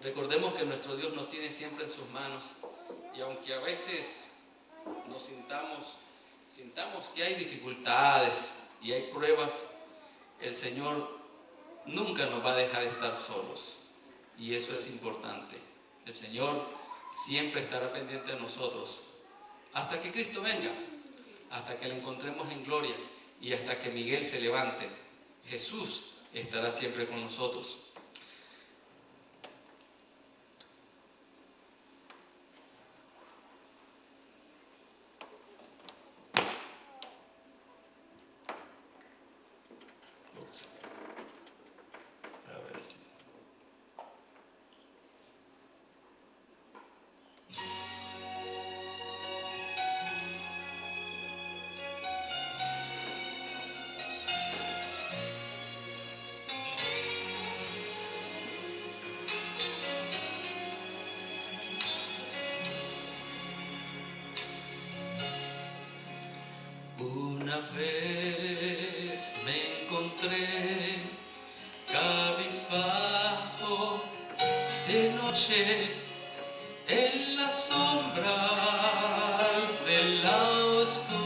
[SPEAKER 1] Recordemos que nuestro Dios nos tiene siempre en sus manos, y aunque a veces nos sintamos que hay dificultades y hay pruebas, el Señor nunca nos va a dejar estar solos, y eso es importante. El Señor siempre estará pendiente de nosotros hasta que Cristo venga, hasta que le encontremos en gloria y hasta que Miguel se levante. Jesús estará siempre con nosotros. Una vez me encontré cabizbajo de noche en las sombras de la oscuridad,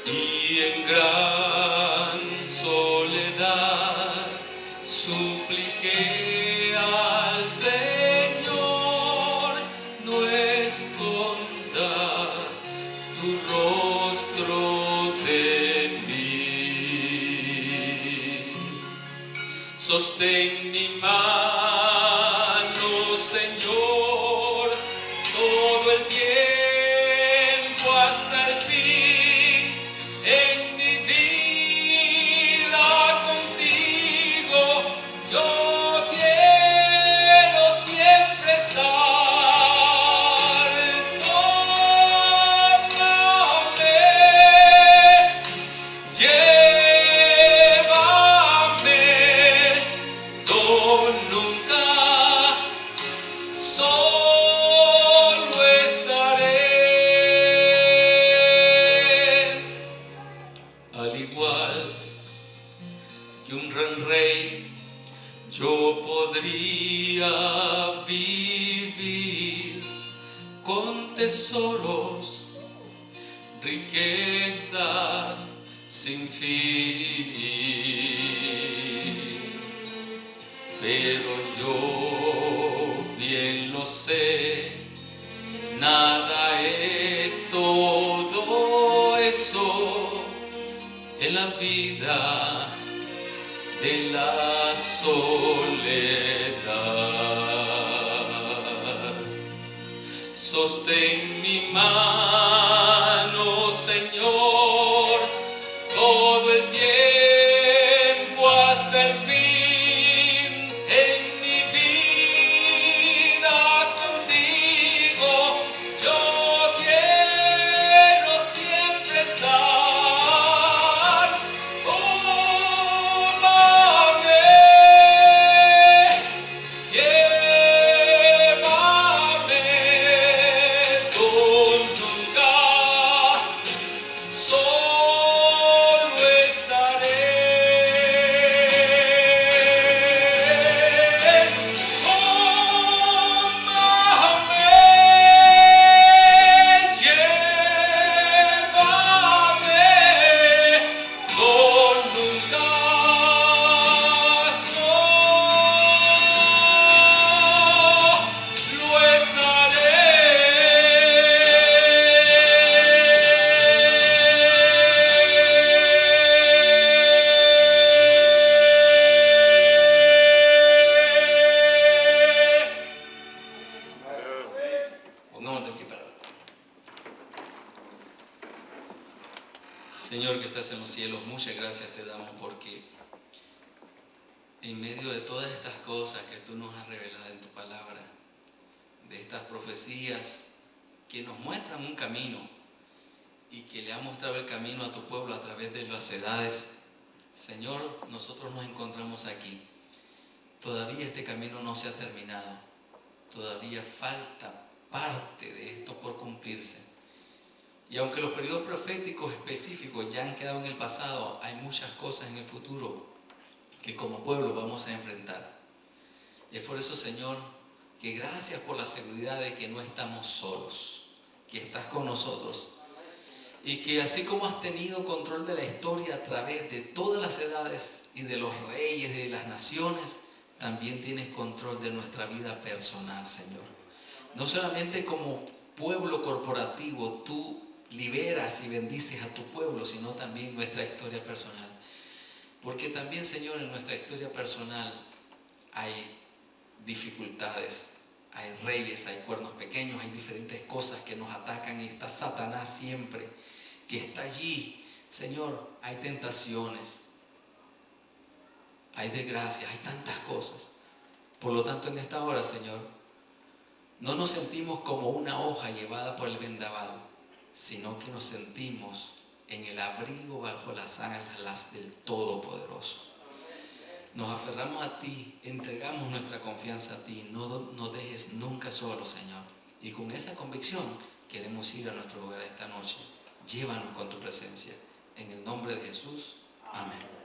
[SPEAKER 1] y en gran soledad supliqué al Señor: no escondas tu rostro de mí. Sostén mi mano, Señor, todo el tiempo hasta el fin. En mi vida contigo yo quiero siempre estar. Tómame, llévame, no nunca solo estaré. Al igual que un gran rey, yo podría vivir con tesoros, riquezas sin fin. Pero yo bien lo sé, nada es todo eso en la vida de la soledad. Sostén mi mano, Señor, todo el tiempo hasta el fin. En mi vida contigo yo quiero siempre estar. Tómame, llévame, Señor que estás en los cielos, muchas gracias te damos porque en medio de todas estas cosas que tú nos has revelado en tu palabra, de estas profecías que nos muestran un camino y que le han mostrado el camino a tu pueblo a través de las edades, Señor, nosotros nos encontramos aquí. Todavía este camino no se ha terminado. Todavía falta parte de esto por cumplirse. Y aunque los periodos proféticos específicos ya han quedado en el pasado, hay muchas cosas en el futuro que como pueblo vamos a enfrentar. Y es por eso, Señor, que gracias por la seguridad de que no estamos solos, que estás con nosotros. Y que así como has tenido control de la historia a través de todas las edades y de los reyes de las naciones, también tienes control de nuestra vida personal, Señor. No solamente como pueblo corporativo, tú liberas y bendices a tu pueblo, sino también nuestra historia personal. Porque también, Señor, en nuestra historia personal hay dificultades, hay reyes, hay cuernos pequeños, hay diferentes cosas que nos atacan y está Satanás siempre, que está allí. Señor, hay tentaciones, hay desgracias, hay tantas cosas. Por lo tanto, en esta hora, Señor, no nos sentimos como una hoja llevada por el vendaval, sino que nos sentimos en el abrigo bajo las alas del Todopoderoso. Nos aferramos a ti, entregamos nuestra confianza a ti, no nos dejes nunca solos, Señor. Y con esa convicción queremos ir a nuestro hogar esta noche. Llévanos con tu presencia. En el nombre de Jesús. Amén.